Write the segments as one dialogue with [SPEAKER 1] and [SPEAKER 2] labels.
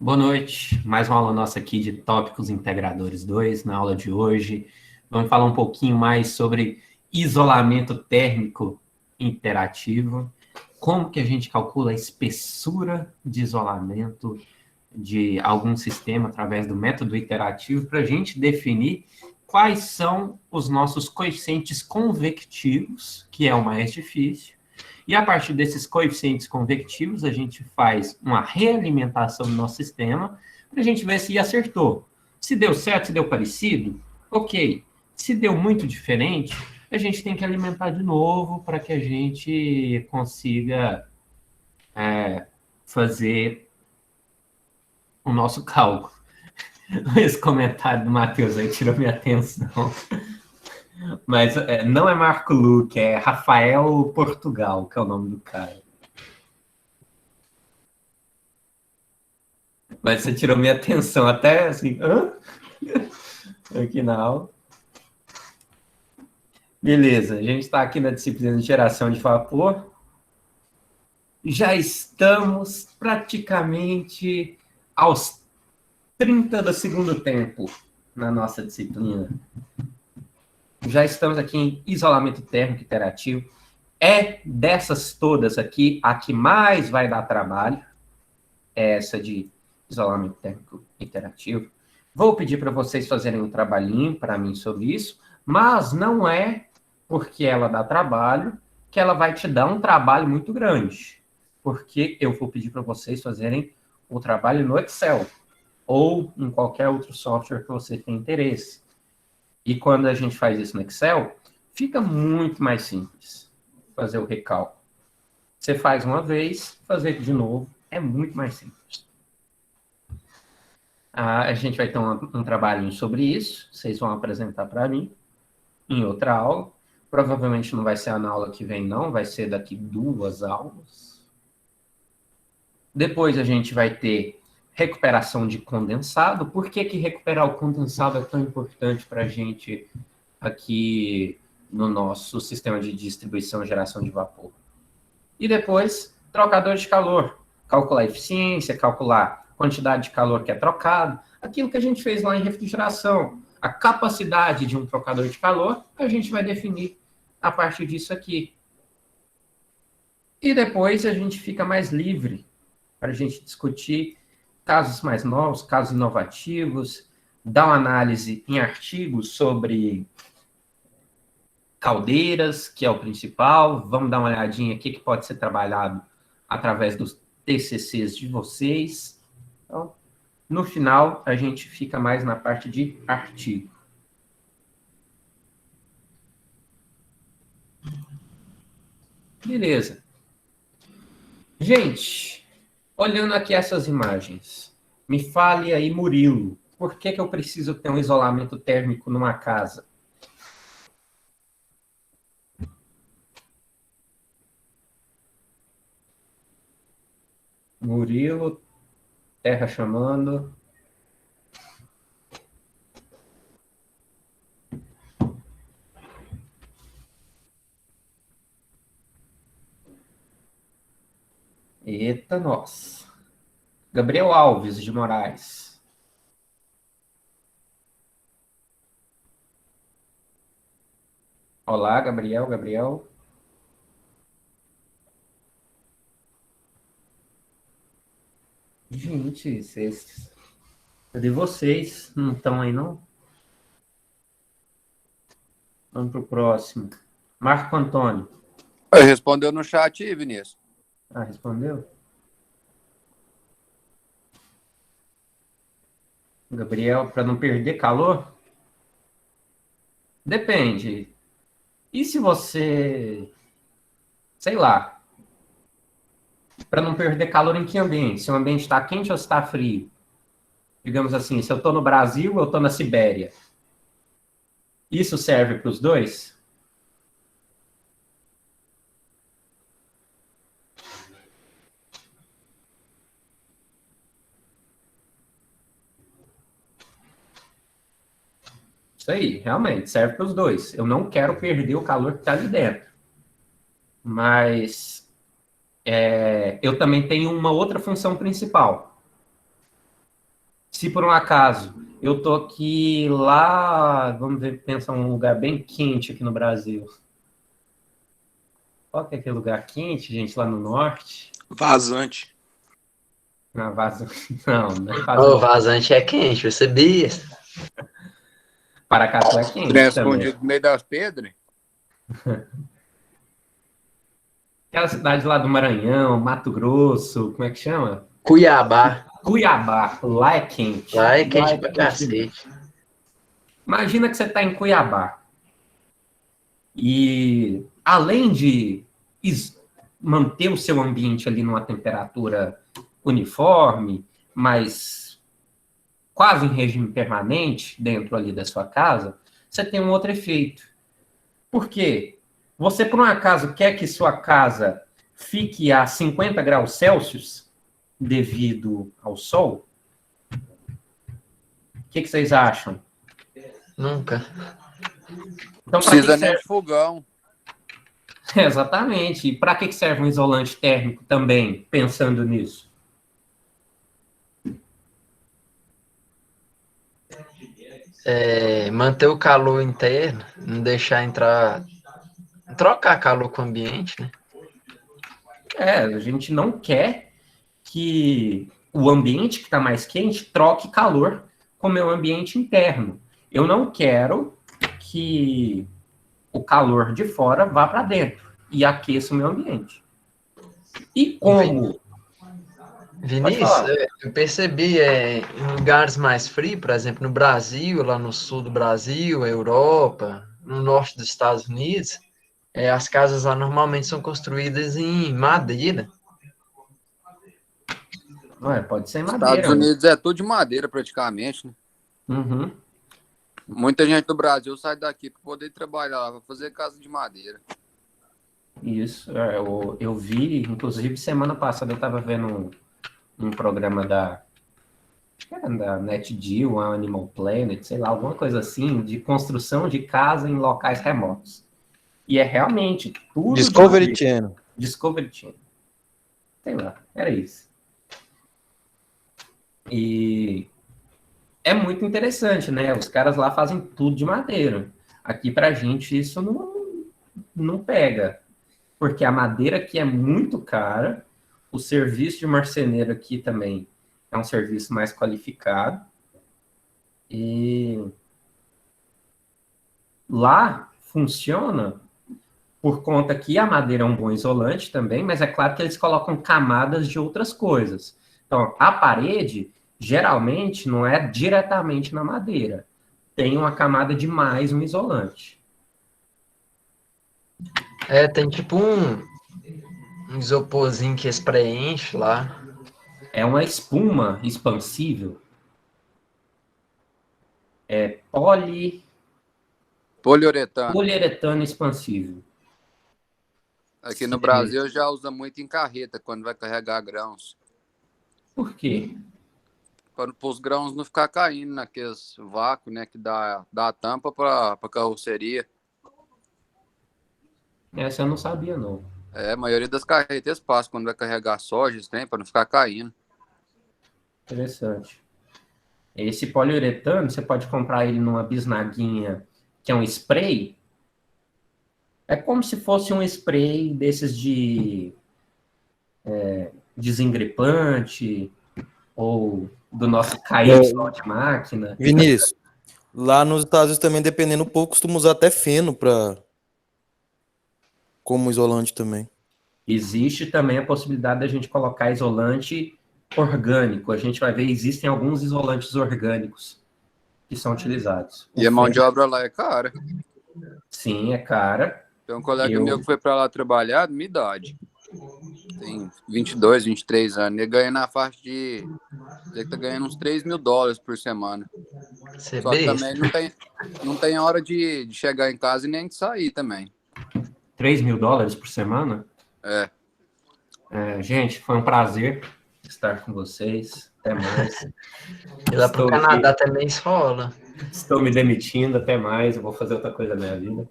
[SPEAKER 1] Boa noite, mais uma aula nossa aqui de Tópicos Integradores 2. Na aula de hoje, vamos falar um pouquinho mais sobre isolamento térmico interativo, como que a gente calcula a espessura de isolamento de algum sistema através do método iterativo, para a gente definir quais são os nossos coeficientes convectivos, que é o mais difícil. E a partir desses coeficientes convectivos, a gente faz uma realimentação do nosso sistema para a gente ver se acertou. Se deu certo, se deu parecido, ok. Se deu muito diferente, a gente tem que alimentar de novo para que a gente consiga fazer o nosso cálculo. Esse comentário do Matheus aí tirou minha atenção. Mas não é Marco Luque, é Rafael Portugal, que é o nome do cara. Mas você tirou minha atenção até assim, hã? Aqui na aula. Beleza, a gente está aqui na disciplina de geração de vapor. Já estamos praticamente aos 30 do segundo tempo na nossa disciplina. Já estamos aqui em isolamento térmico interativo. É dessas todas aqui, a que mais vai dar trabalho é essa de isolamento térmico interativo. Vou pedir para vocês fazerem um trabalhinho para mim sobre isso, mas não é porque ela dá trabalho que ela vai te dar um trabalho muito grande, porque eu vou pedir para vocês fazerem o trabalho no Excel ou em qualquer outro software que você tenha interesse. E quando a gente faz isso no Excel, fica muito mais simples fazer o recálculo. Você faz uma vez, fazer de novo é muito mais simples. A gente vai ter um trabalhinho sobre isso, vocês vão apresentar para mim em outra aula. Provavelmente não vai ser na aula que vem, não, vai ser daqui 2 aulas. Depois a gente vai ter recuperação de condensado. Por que recuperar o condensado é tão importante para a gente aqui no nosso sistema de distribuição e geração de vapor? E depois, trocador de calor. Calcular a eficiência, calcular a quantidade de calor que é trocado. Aquilo que a gente fez lá em refrigeração. A capacidade de um trocador de calor, a gente vai definir a partir disso aqui. E depois a gente fica mais livre para a gente discutir casos mais novos, casos inovativos, dar uma análise em artigos sobre caldeiras, que é o principal. Vamos dar uma olhadinha aqui que pode ser trabalhado através dos TCCs de vocês. Então, no final, a gente fica mais na parte de artigo. Beleza. Gente, olhando aqui essas imagens, me fale aí, Murilo, por que eu preciso ter um isolamento térmico numa casa? Murilo, terra chamando. Eita, nossa. Gabriel Alves de Moraes. Olá, Gabriel. Gente, vocês... Cadê vocês? Não estão aí, não? Vamos pro próximo. Marco Antônio.
[SPEAKER 2] Respondeu no chat aí, Vinícius.
[SPEAKER 1] Ah, respondeu? Gabriel, para não perder calor? Depende. E se você... Sei lá. Para não perder calor em que ambiente? Se o ambiente está quente ou está frio? Digamos assim, se eu estou no Brasil ou eu estou na Sibéria? Isso serve para os dois? Isso aí, realmente, serve para os dois. Eu não quero perder o calor que está ali dentro. Mas eu também tenho uma outra função principal. Se por um acaso eu tô aqui lá, vamos ver, pensar um lugar bem quente aqui no Brasil. Qual que é aquele lugar quente, gente, lá no norte?
[SPEAKER 3] Vazante.
[SPEAKER 1] Na Vaza. Não, não é
[SPEAKER 4] Ô,
[SPEAKER 1] Vazante.
[SPEAKER 4] vazante é quente, você sabia?
[SPEAKER 1] Paracatu é quente
[SPEAKER 2] Trem
[SPEAKER 1] também.
[SPEAKER 2] escondido no meio das pedras.
[SPEAKER 1] Aquela cidade lá do Maranhão, Mato Grosso, como é que chama?
[SPEAKER 4] Cuiabá.
[SPEAKER 1] Cuiabá, lá é quente.
[SPEAKER 4] Lá é quente pra
[SPEAKER 1] demais.
[SPEAKER 4] cacete.
[SPEAKER 1] Imagina que você está em Cuiabá. E além de manter o seu ambiente ali numa temperatura uniforme, mas quase em regime permanente dentro ali da sua casa, você tem um outro efeito. Por quê? Você, por um acaso, quer que sua casa fique a 50 graus Celsius devido ao sol? O que vocês acham?
[SPEAKER 4] Nunca.
[SPEAKER 1] Então,
[SPEAKER 2] Precisa nem de fogão.
[SPEAKER 1] Exatamente. E para que serve um isolante térmico também, pensando nisso?
[SPEAKER 4] Manter o calor interno, não deixar entrar. Trocar calor com o ambiente, né?
[SPEAKER 1] A gente não quer que o ambiente que está mais quente troque calor com o meu ambiente interno. Eu não quero que o calor de fora vá para dentro e aqueça o meu ambiente. E como...
[SPEAKER 4] Vinícius, eu percebi em lugares mais frios, por exemplo, no Brasil, lá no sul do Brasil, Europa, no norte dos Estados Unidos, as casas lá normalmente são construídas em madeira.
[SPEAKER 1] Pode ser madeira.
[SPEAKER 2] Estados Unidos é tudo de madeira praticamente, né?
[SPEAKER 1] Uhum.
[SPEAKER 2] Muita gente do Brasil sai daqui para poder trabalhar lá, para fazer casa de madeira.
[SPEAKER 1] Isso, eu vi, inclusive semana passada eu estava vendo um programa da NetGeo, Animal Planet, sei lá, alguma coisa assim, de construção de casa em locais remotos. E é realmente tudo...
[SPEAKER 5] Discovery Channel.
[SPEAKER 1] Discovery Channel. Sei lá, era isso. E é muito interessante, né? Os caras lá fazem tudo de madeira. Aqui pra gente isso não pega. Porque a madeira aqui é muito cara, o serviço de marceneiro aqui também é um serviço mais qualificado. E lá funciona por conta que a madeira é um bom isolante também, mas é claro que eles colocam camadas de outras coisas. Então, a parede, geralmente, não é diretamente na madeira. Tem uma camada de mais um isolante.
[SPEAKER 4] Tem tipo um isoporzinho que eles preenchem lá.
[SPEAKER 1] É uma espuma expansível. É poliuretano expansível.
[SPEAKER 2] Aqui no Brasil já usa muito em carreta, quando vai carregar grãos.
[SPEAKER 1] Por quê?
[SPEAKER 2] Para os grãos não ficar caindo naqueles vácuos, né, que dá a tampa para a carroceria.
[SPEAKER 1] Essa eu não sabia, não.
[SPEAKER 2] A maioria das carretas passa quando vai carregar soja, né, para não ficar caindo.
[SPEAKER 1] Interessante. Esse poliuretano, você pode comprar ele numa bisnaguinha, que é um spray. É como se fosse um spray desses de desengripante ou do nosso KY de máquina.
[SPEAKER 5] Vinícius, lá nos Estados Unidos também, dependendo um pouco, costuma usar até feno como isolante também.
[SPEAKER 1] Existe também a possibilidade da gente colocar isolante orgânico. A gente vai ver, existem alguns isolantes orgânicos que são utilizados.
[SPEAKER 2] E a mão de obra lá é cara.
[SPEAKER 1] Sim, é cara.
[SPEAKER 2] Tem um colega meu que foi para lá trabalhar, minha idade. Tem 22, 23 anos. Ele ganha na faixa de... Ele tá ganhando uns $3.000 por semana.
[SPEAKER 4] Você
[SPEAKER 2] Só que também não tem hora de chegar em casa e nem de sair também.
[SPEAKER 1] $3.000 por semana? Gente, foi um prazer estar com vocês. Até mais.
[SPEAKER 4] E lá pro Canadá também isso rola.
[SPEAKER 1] Estou me demitindo, até mais. Eu vou fazer outra coisa na minha vida.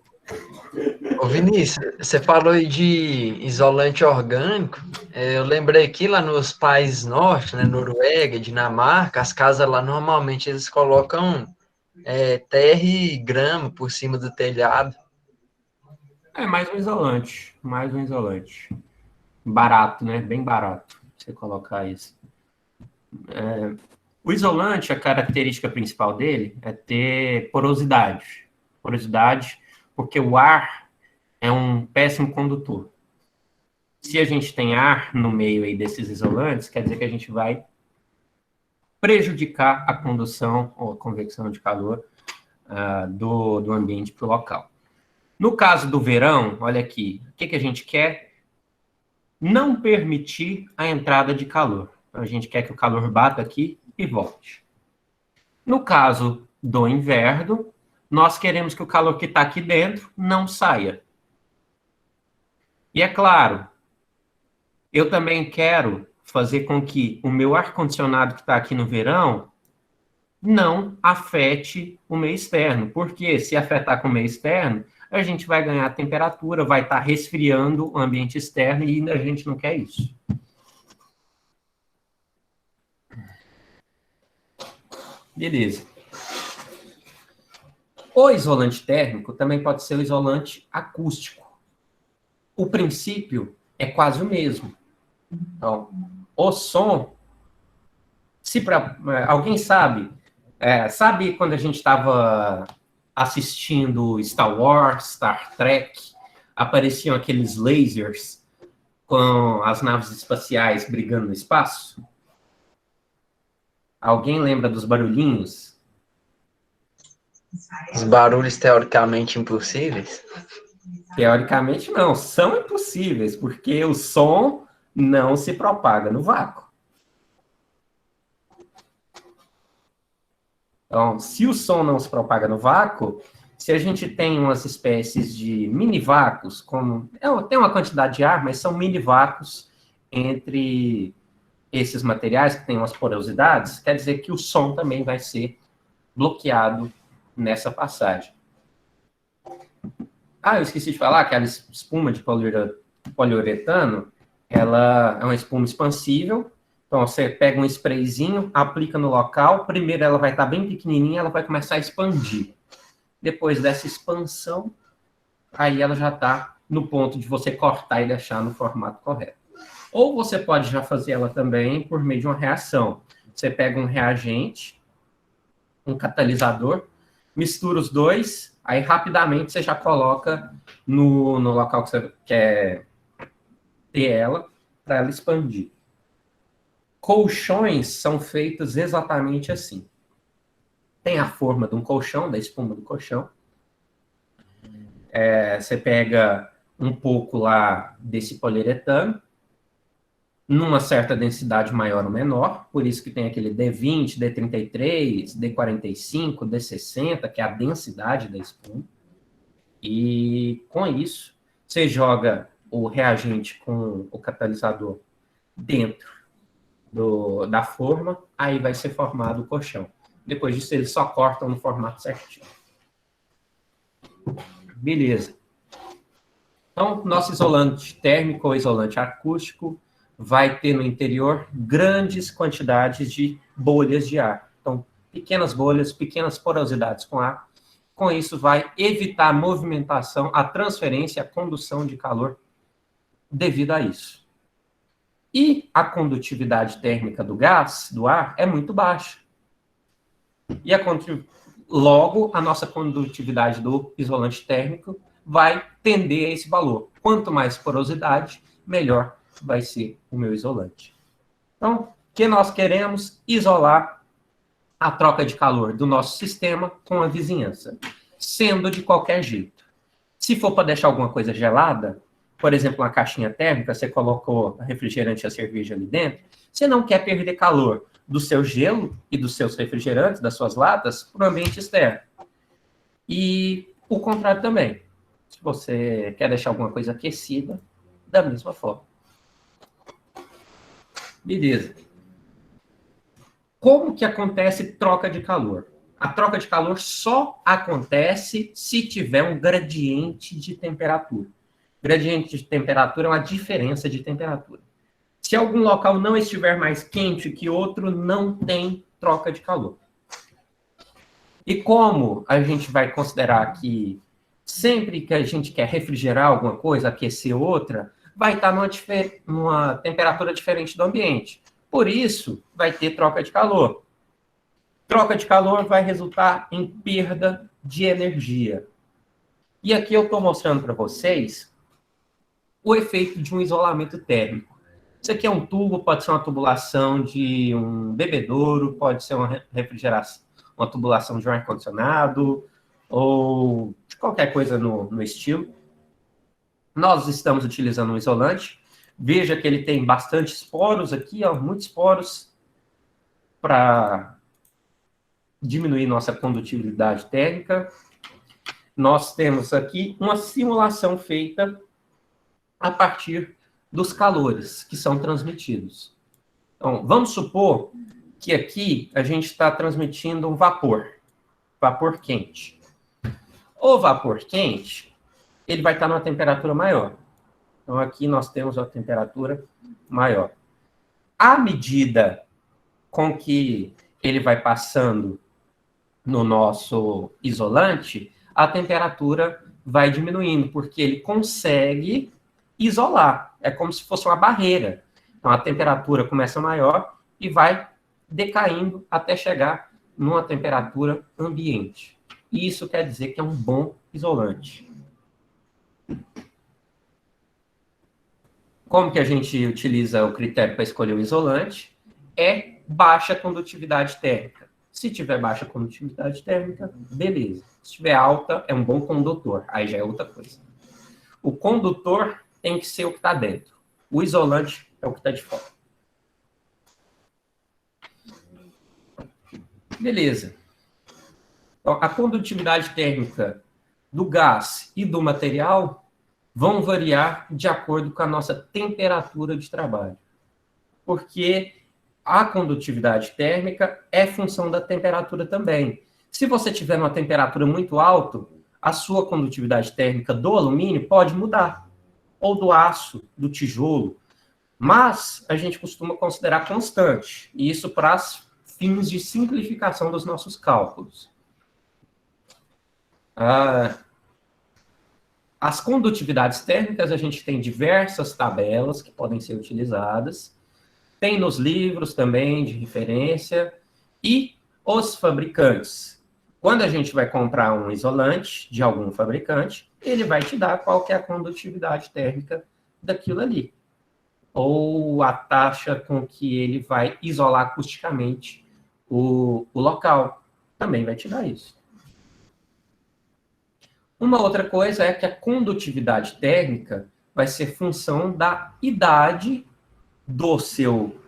[SPEAKER 4] Ô Vinícius, você falou aí de isolante orgânico. Eu lembrei aqui lá nos países norte, né, Noruega, Dinamarca, as casas lá normalmente eles colocam terra e grama por cima do telhado.
[SPEAKER 1] É mais um isolante. Mais um isolante. Barato, né? Bem barato você colocar isso. O isolante, a característica principal dele é ter porosidade. Porosidade, porque o ar é um péssimo condutor. Se a gente tem ar no meio aí desses isolantes, quer dizer que a gente vai prejudicar a condução ou a convecção de calor do ambiente para o local. No caso do verão, olha aqui, o que a gente quer? Não permitir a entrada de calor. A gente quer que o calor bata aqui e volte. No caso do inverno, nós queremos que o calor que está aqui dentro não saia. E é claro, eu também quero fazer com que o meu ar-condicionado que está aqui no verão não afete o meio externo. Porque se afetar com o meio externo, a gente vai ganhar temperatura, vai estar resfriando o ambiente externo e a gente não quer isso. Beleza. O isolante térmico também pode ser o isolante acústico. O princípio é quase o mesmo. Então, o som, alguém sabe, sabe quando a gente estava assistindo Star Wars, Star Trek, apareciam aqueles lasers com as naves espaciais brigando no espaço? Alguém lembra dos barulhinhos?
[SPEAKER 4] Os barulhos teoricamente impossíveis.
[SPEAKER 1] Teoricamente não, são impossíveis, porque o som não se propaga no vácuo. Então, se o som não se propaga no vácuo, se a gente tem umas espécies de mini vácuos, tem uma quantidade de ar, mas são mini vácuos entre esses materiais que têm umas porosidades, quer dizer que o som também vai ser bloqueado nessa passagem. Eu esqueci de falar que a espuma de poliuretano, ela é uma espuma expansível. Então, você pega um sprayzinho, aplica no local, primeiro ela vai estar bem pequenininha, ela vai começar a expandir. Depois dessa expansão, aí ela já está no ponto de você cortar e deixar no formato correto. Ou você pode já fazer ela também por meio de uma reação. Você pega um reagente, um catalisador, mistura os dois, aí rapidamente você já coloca no local que você quer ter ela, para ela expandir. Colchões são feitos exatamente assim. Tem a forma de um colchão, da espuma do colchão. Você pega um pouco lá desse poliuretano, numa certa densidade maior ou menor, por isso que tem aquele D20, D33, D45, D60, que é a densidade da espuma. E com isso, você joga o reagente com o catalisador dentro da forma, aí vai ser formado o colchão. Depois disso, eles só cortam no formato certinho. Beleza. Então, nosso isolante térmico ou isolante acústico vai ter no interior grandes quantidades de bolhas de ar. Então, pequenas bolhas, pequenas porosidades com ar. Com isso, vai evitar a movimentação, a transferência, a condução de calor devido a isso. E a condutividade térmica do gás, do ar, é muito baixa. E logo, a nossa condutividade do isolante térmico vai tender a esse valor. Quanto mais porosidade, melhor vai ser o meu isolante. Então, o que nós queremos? Isolar a troca de calor do nosso sistema com a vizinhança, sendo de qualquer jeito. Se for para deixar alguma coisa gelada, por exemplo, uma caixinha térmica, você colocou a refrigerante e a cerveja ali dentro, você não quer perder calor do seu gelo e dos seus refrigerantes, das suas latas, para o ambiente externo. E o contrário também. Se você quer deixar alguma coisa aquecida, da mesma forma. Beleza. Como que acontece troca de calor? A troca de calor só acontece se tiver um gradiente de temperatura. Gradiente de temperatura é uma diferença de temperatura. Se algum local não estiver mais quente que outro, não tem troca de calor. E como a gente vai considerar que sempre que a gente quer refrigerar alguma coisa, aquecer outra, vai estar numa temperatura diferente do ambiente. Por isso, vai ter troca de calor. Troca de calor vai resultar em perda de energia. E aqui eu estou mostrando para vocês o efeito de um isolamento térmico. Isso aqui é um tubo, pode ser uma tubulação de um bebedouro, pode ser uma refrigeração, uma tubulação de um ar-condicionado, ou de qualquer coisa no estilo. Nós estamos utilizando um isolante. Veja que ele tem bastante esporos aqui, ó, muitos esporos, para diminuir nossa condutividade térmica. Nós temos aqui uma simulação feita a partir dos calores que são transmitidos. Então, vamos supor que aqui a gente está transmitindo um vapor quente. O vapor quente, ele vai estar numa temperatura maior. Então, aqui nós temos uma temperatura maior. À medida com que ele vai passando no nosso isolante, a temperatura vai diminuindo, porque ele consegue isolar. É como se fosse uma barreira. Então, a temperatura começa maior e vai decaindo até chegar numa temperatura ambiente. E isso quer dizer que é um bom isolante. Como que a gente utiliza o critério para escolher o isolante? É baixa condutividade térmica. Se tiver baixa condutividade térmica, beleza. Se tiver alta, é um bom condutor. Aí já é outra coisa. O condutor tem que ser o que está dentro. O isolante é o que está de fora. Beleza. Então, a condutividade térmica do gás e do material vão variar de acordo com a nossa temperatura de trabalho. Porque a condutividade térmica é função da temperatura também. Se você tiver uma temperatura muito alta, a sua condutividade térmica do alumínio pode mudar, ou do aço, do tijolo, mas a gente costuma considerar constante, e isso para fins de simplificação dos nossos cálculos. As condutividades térmicas, a gente tem diversas tabelas que podem ser utilizadas, tem nos livros também de referência, e os fabricantes. Quando a gente vai comprar um isolante de algum fabricante, ele vai te dar qual que é a condutividade térmica daquilo ali. Ou a taxa com que ele vai isolar acusticamente o local. Também vai te dar isso. Uma outra coisa é que a condutividade térmica vai ser função da idade do seu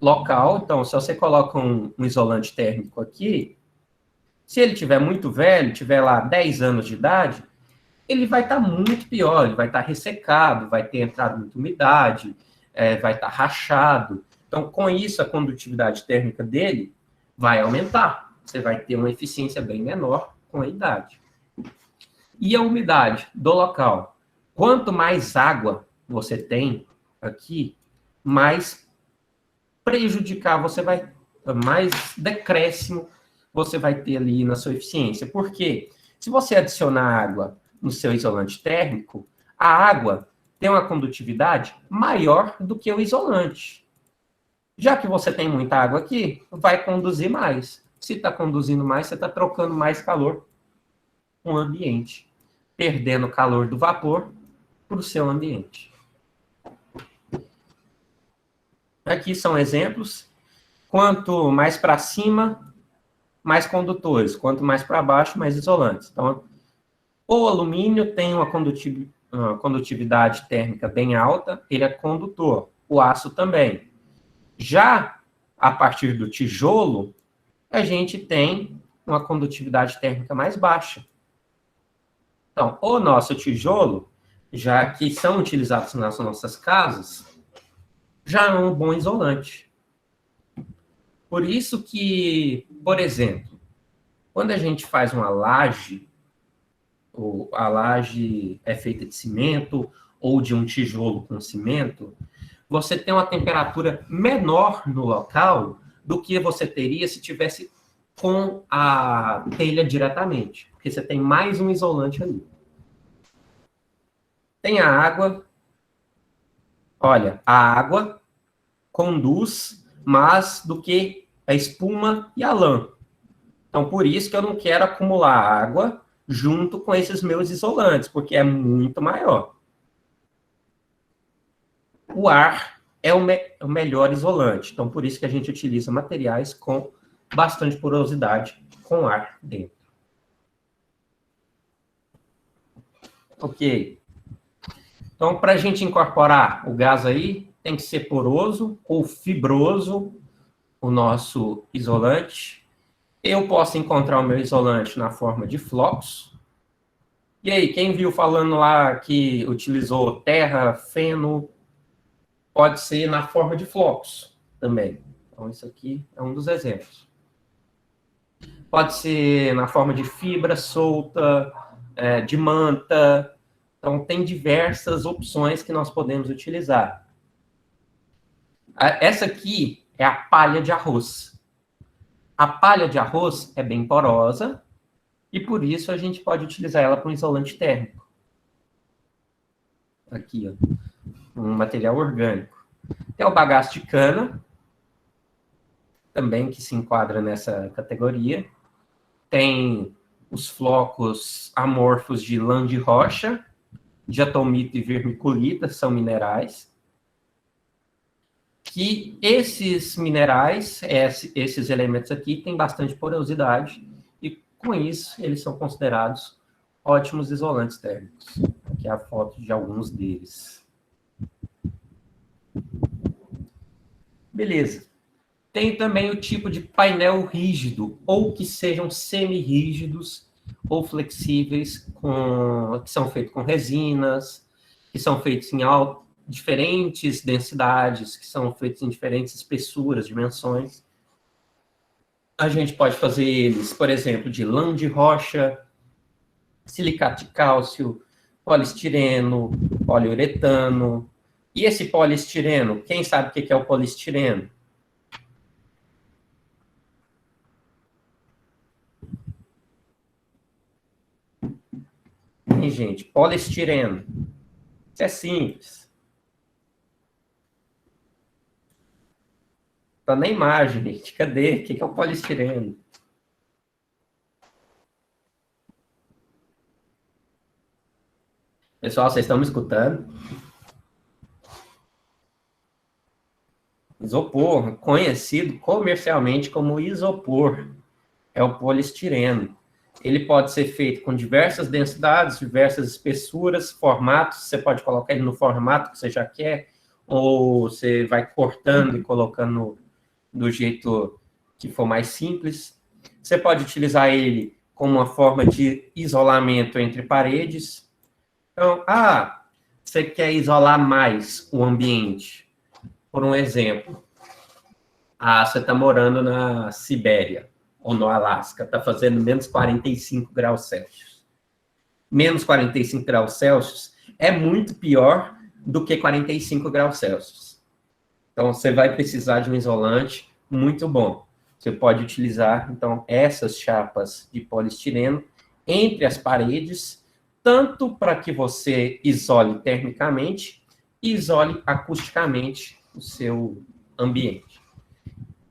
[SPEAKER 1] local. Então, se você coloca um isolante térmico aqui, se ele tiver muito velho, tiver lá 10 anos de idade, ele vai estar muito pior, ele vai estar ressecado, vai ter entrado muita umidade, vai estar rachado. Então, com isso, a condutividade térmica dele vai aumentar. Você vai ter uma eficiência bem menor com a idade. E a umidade do local? Quanto mais água você tem aqui, mais prejudicar você vai, mais decréscimo você vai ter ali na sua eficiência. Por quê? Se você adicionar água no seu isolante térmico, a água tem uma condutividade maior do que o isolante. Já que você tem muita água aqui, vai conduzir mais. Se está conduzindo mais, você está trocando mais calor com o ambiente, perdendo o calor do vapor para o seu ambiente. Aqui são exemplos. Quanto mais para cima, mais condutores. Quanto mais para baixo, mais isolantes. Então, o alumínio tem uma condutividade térmica bem alta, ele é condutor. O aço também. Já a partir do tijolo, a gente tem uma condutividade térmica mais baixa. Então, o nosso tijolo, já que são utilizados nas nossas casas, já é um bom isolante. Por isso que, por exemplo, quando a gente faz uma laje, a laje é feita de cimento ou de um tijolo com cimento, você tem uma temperatura menor no local do que você teria se tivesse com a telha diretamente, porque você tem mais um isolante ali. Tem a água. Olha, a água conduz mais do que a espuma e a lã. Então, por isso que eu não quero acumular água junto com esses meus isolantes, porque é muito maior. O ar é o melhor isolante. Então, por isso que a gente utiliza materiais com bastante porosidade, com ar dentro. Ok. Então, para a gente incorporar o gás aí, tem que ser poroso ou fibroso o nosso isolante. Eu posso encontrar o meu isolante na forma de flocos. E aí, quem viu falando lá que utilizou terra, feno, pode ser na forma de flocos também. Então, isso aqui é um dos exemplos. Pode ser na forma de fibra solta, de manta. Então, tem diversas opções que nós podemos utilizar. Essa aqui é a palha de arroz. A palha de arroz é bem porosa e, por isso, a gente pode utilizar ela para um isolante térmico. Aqui, ó, um material orgânico. Tem o bagaço de cana, também que se enquadra nessa categoria. Tem os flocos amorfos de lã de rocha, diatomita e vermiculita, são minerais. Que esses minerais, esses elementos aqui, têm bastante porosidade e, com isso, eles são considerados ótimos isolantes térmicos. Aqui é a foto de alguns deles. Beleza. Tem também o tipo de painel rígido, ou que sejam semi-rígidos ou flexíveis, que são feitos com resinas, que são feitos em diferentes densidades, que são feitos em diferentes espessuras, dimensões. A gente pode fazer eles, por exemplo, de lã de rocha, silicato de cálcio, poliestireno, poliuretano. E esse poliestireno, quem sabe o que é o poliestireno? Hein, gente? Poliestireno. Isso é simples. Tá na imagem, gente. Cadê? O que é o poliestireno? Pessoal, vocês estão me escutando? Isopor, conhecido comercialmente como isopor, é o poliestireno. Ele pode ser feito com diversas densidades, diversas espessuras, formatos. Você pode colocar ele no formato que você já quer, ou você vai cortando e colocando do jeito que for mais simples. Você pode utilizar ele como uma forma de isolamento entre paredes. Então, você quer isolar mais o ambiente. Por um exemplo, você está morando na Sibéria ou no Alasca, está fazendo menos 45 graus Celsius. Menos 45 graus Celsius é muito pior do que 45 graus Celsius. Então, você vai precisar de um isolante muito bom. Você pode utilizar, então, essas chapas de poliestireno entre as paredes, tanto para que você isole termicamente e isole acusticamente o seu ambiente.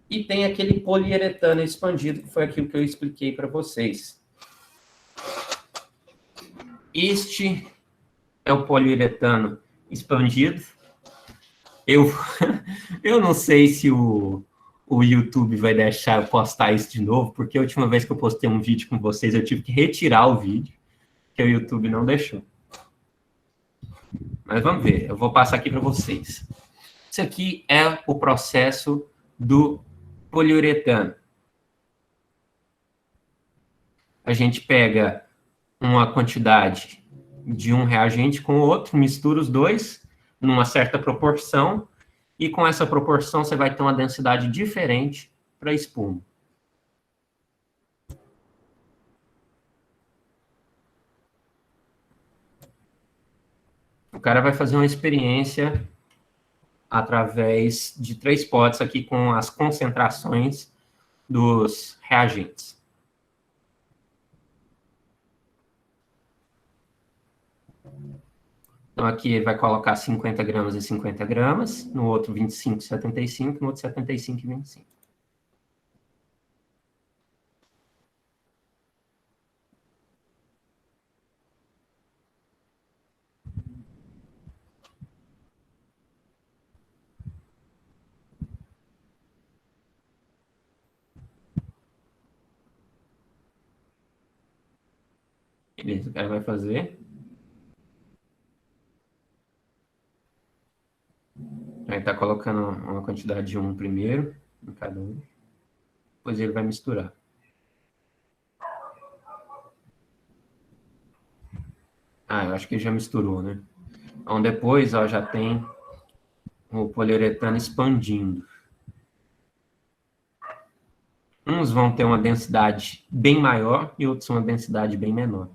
[SPEAKER 1] E tem aquele poliuretano expandido, que foi aquilo que eu expliquei para vocês. Este é o poliuretano expandido. Eu não sei se o YouTube vai deixar eu postar isso de novo, porque a última vez que eu postei um vídeo com vocês, eu tive que retirar o vídeo, que o YouTube não deixou. Mas vamos ver, eu vou passar aqui para vocês. Isso aqui é o processo do poliuretano. A gente pega uma quantidade de um reagente com o outro, mistura os dois numa certa proporção, e com essa proporção você vai ter uma densidade diferente para espuma. O cara vai fazer uma experiência através de 3 potes aqui com as concentrações dos reagentes. Então, aqui ele vai colocar 50 gramas e 50 gramas, no outro 25 e 75, no outro 75 e 25. Beleza, o cara vai fazer. Aí tá colocando uma quantidade de 1 primeiro, em cada um. Depois ele vai misturar. Eu acho que ele já misturou, né? Então depois, ó, já tem o poliuretano expandindo. Uns vão ter uma densidade bem maior e outros uma densidade bem menor.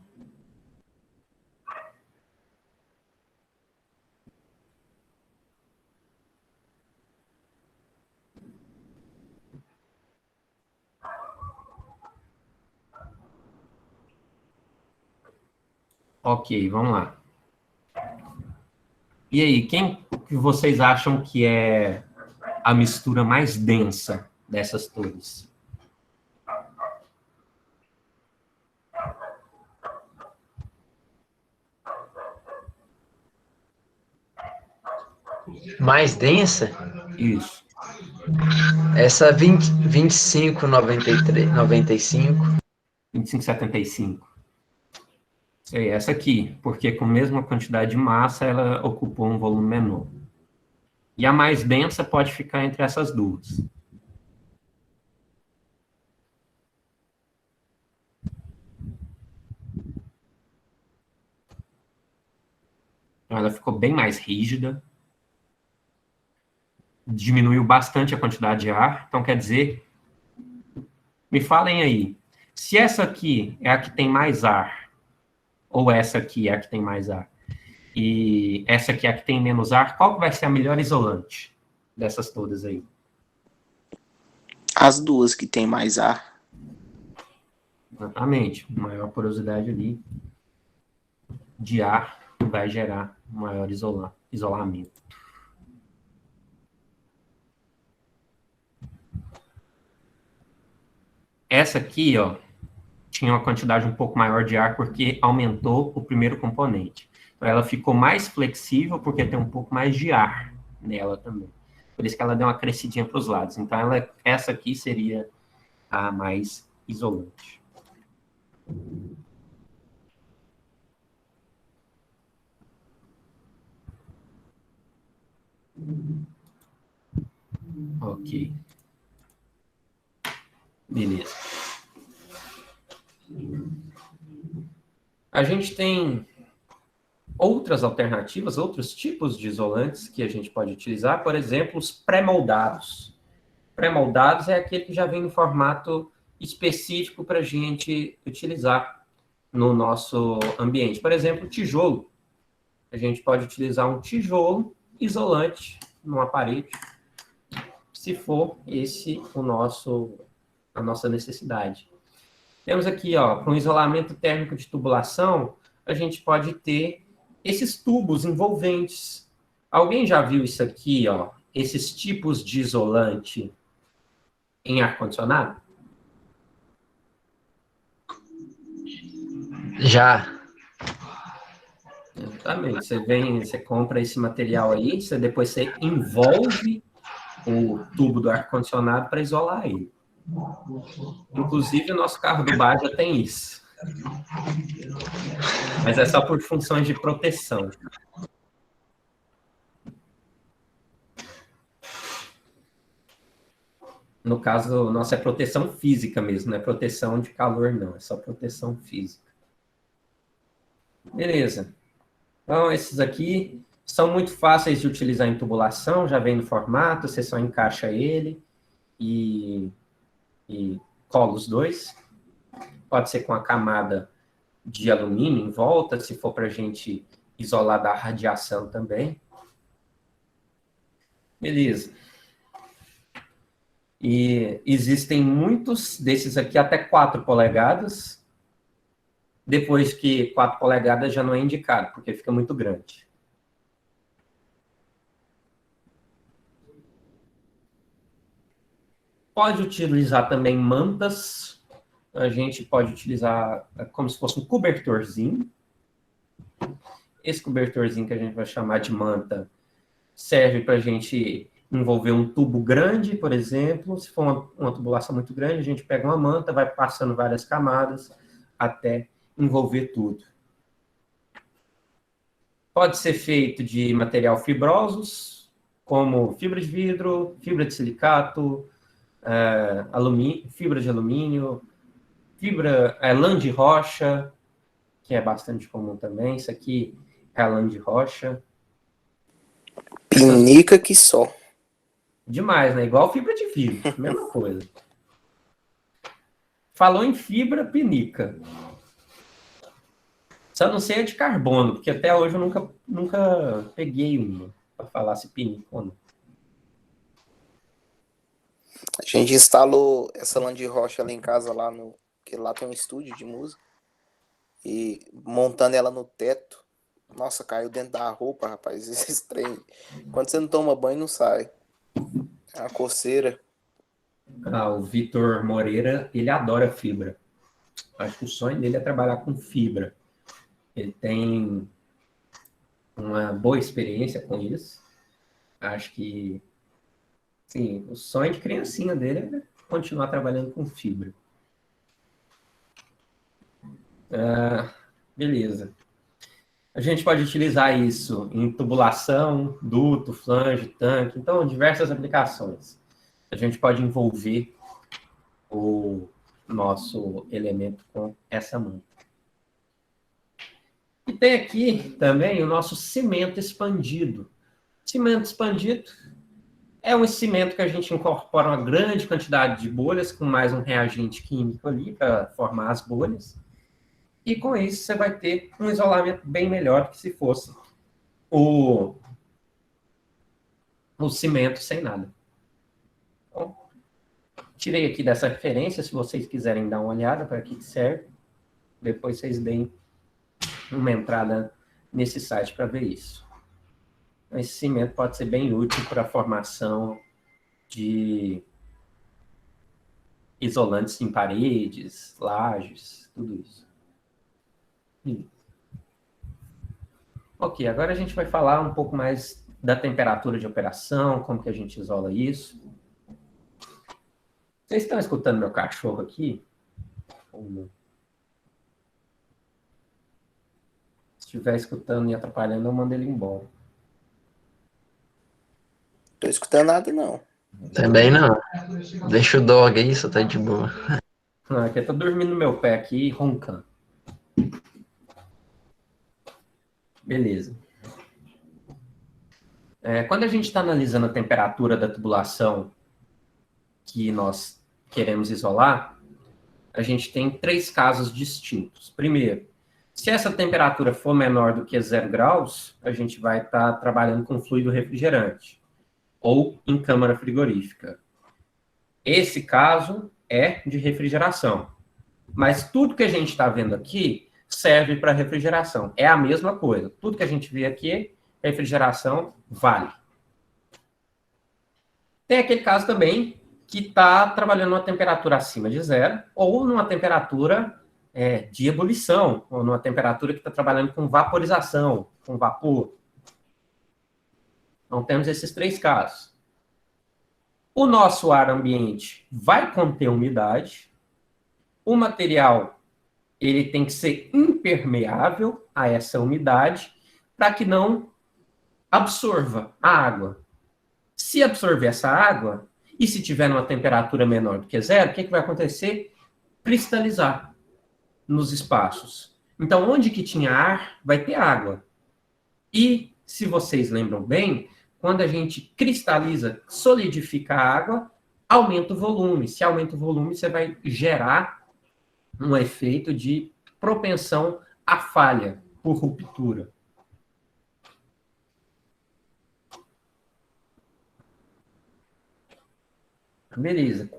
[SPEAKER 1] Ok, vamos lá. E aí, quem que vocês acham que é a mistura mais densa dessas todas?
[SPEAKER 4] Mais densa?
[SPEAKER 1] Isso.
[SPEAKER 4] Essa 25,95.
[SPEAKER 1] 25,75. Sei, essa aqui, porque com a mesma quantidade de massa, ela ocupou um volume menor. E a mais densa pode ficar entre essas duas. Então, ela ficou bem mais rígida. Diminuiu bastante a quantidade de ar. Então, quer dizer, me falem aí, se essa aqui é a que tem mais ar, ou essa aqui é a que tem mais ar, e essa aqui é a que tem menos ar, qual que vai ser a melhor isolante dessas todas aí?
[SPEAKER 3] As duas que tem mais ar.
[SPEAKER 1] Exatamente. Maior porosidade ali de ar vai gerar maior isolamento. Essa aqui, ó, tinha uma quantidade um pouco maior de ar porque aumentou o primeiro componente. Então, ela ficou mais flexível porque tem um pouco mais de ar nela também. Por isso que ela deu uma crescidinha para os lados. Então, essa aqui seria a mais isolante. Ok. Beleza. A gente tem outras alternativas, outros tipos de isolantes que a gente pode utilizar, por exemplo, os pré-moldados. Pré-moldados é aquele que já vem no formato específico para a gente utilizar no nosso ambiente. Por exemplo, tijolo. A gente pode utilizar um tijolo isolante numa parede, se for esse a nossa necessidade. Temos aqui, ó, para um isolamento térmico de tubulação, a gente pode ter esses tubos envolventes. Alguém já viu isso aqui, ó? Esses tipos de isolante em ar-condicionado?
[SPEAKER 4] Já.
[SPEAKER 1] Exatamente. Você compra esse material aí, depois você envolve o tubo do ar-condicionado para isolar ele. Inclusive, o nosso carro do bar já tem isso. Mas é só por funções de proteção. No caso, o nosso é proteção física mesmo, não é proteção de calor, não. É só proteção física. Beleza. Então, esses aqui são muito fáceis de utilizar em tubulação, já vem no formato, você só encaixa ele e cola os dois. Pode ser com a camada de alumínio em volta, se for para a gente isolar da radiação também. Beleza. E existem muitos desses aqui até 4 polegadas. Depois que 4 polegadas já não é indicado, porque fica muito grande. Pode utilizar também mantas. A gente pode utilizar como se fosse um cobertorzinho. Esse cobertorzinho que a gente vai chamar de manta serve para a gente envolver um tubo grande, por exemplo. Se for uma tubulação muito grande, a gente pega uma manta, vai passando várias camadas até envolver tudo. Pode ser feito de material fibrosos, como fibra de vidro, fibra de silicato, fibra de alumínio, lã de rocha, que é bastante comum também. Isso aqui é a lã de rocha.
[SPEAKER 3] Pinica que só.
[SPEAKER 1] Demais, né? Igual fibra de vidro, mesma coisa. Falou em fibra, pinica. Só não sei a de carbono, porque até hoje eu nunca peguei uma para falar se pinica ou não.
[SPEAKER 3] A gente instalou essa lã de rocha lá em casa, que lá tem um estúdio de música. E montando ela no teto, nossa, caiu dentro da roupa, rapaz. Esse trem, quando você não toma banho, não sai. É uma coceira.
[SPEAKER 1] O Vitor Moreira, ele adora fibra. Acho que o sonho dele é trabalhar com fibra. Ele tem uma boa experiência com isso. Acho que, sim, o sonho de criancinha dele é continuar trabalhando com fibra. Beleza. A gente pode utilizar isso em tubulação, duto, flange, tanque, então diversas aplicações. A gente pode envolver o nosso elemento com essa manta. E tem aqui também o nosso cimento expandido. Cimento expandido é um cimento que a gente incorpora uma grande quantidade de bolhas com mais um reagente químico ali para formar as bolhas. E com isso você vai ter um isolamento bem melhor do que se fosse o cimento sem nada. Então, tirei aqui dessa referência, se vocês quiserem dar uma olhada para que serve. Depois vocês deem uma entrada nesse site para ver isso. Esse cimento pode ser bem útil para a formação de isolantes em paredes, lajes, tudo isso. Ok, agora a gente vai falar um pouco mais da temperatura de operação, como que a gente isola isso. Vocês estão escutando meu cachorro aqui? Ou não? Se estiver escutando e atrapalhando, eu mando ele embora.
[SPEAKER 3] Tô escutando nada, não.
[SPEAKER 4] Também não. Deixa o dog aí, só tá de boa.
[SPEAKER 1] Não, é que ele tá dormindo no meu pé aqui, roncando. Beleza. Quando a gente está analisando a temperatura da tubulação que nós queremos isolar, a gente tem 3 casos distintos. Primeiro, se essa temperatura for menor do que 0 graus, a gente vai estar trabalhando com fluido refrigerante ou em câmara frigorífica. Esse caso é de refrigeração. Mas tudo que a gente está vendo aqui serve para refrigeração. É a mesma coisa. Tudo que a gente vê aqui, refrigeração vale. Tem aquele caso também que está trabalhando numa temperatura acima de 0 ou numa temperatura de ebulição, ou numa temperatura que está trabalhando com vaporização, com vapor. Então, temos esses 3 casos. O nosso ar ambiente vai conter umidade. O material ele tem que ser impermeável a essa umidade para que não absorva a água. Se absorver essa água, e se tiver numa temperatura menor do que 0, o que vai acontecer? Cristalizar nos espaços. Então, onde que tinha ar, vai ter água. E, se vocês lembram bem, quando a gente cristaliza, solidifica a água, aumenta o volume. Se aumenta o volume, você vai gerar um efeito de propensão à falha por ruptura. Beleza.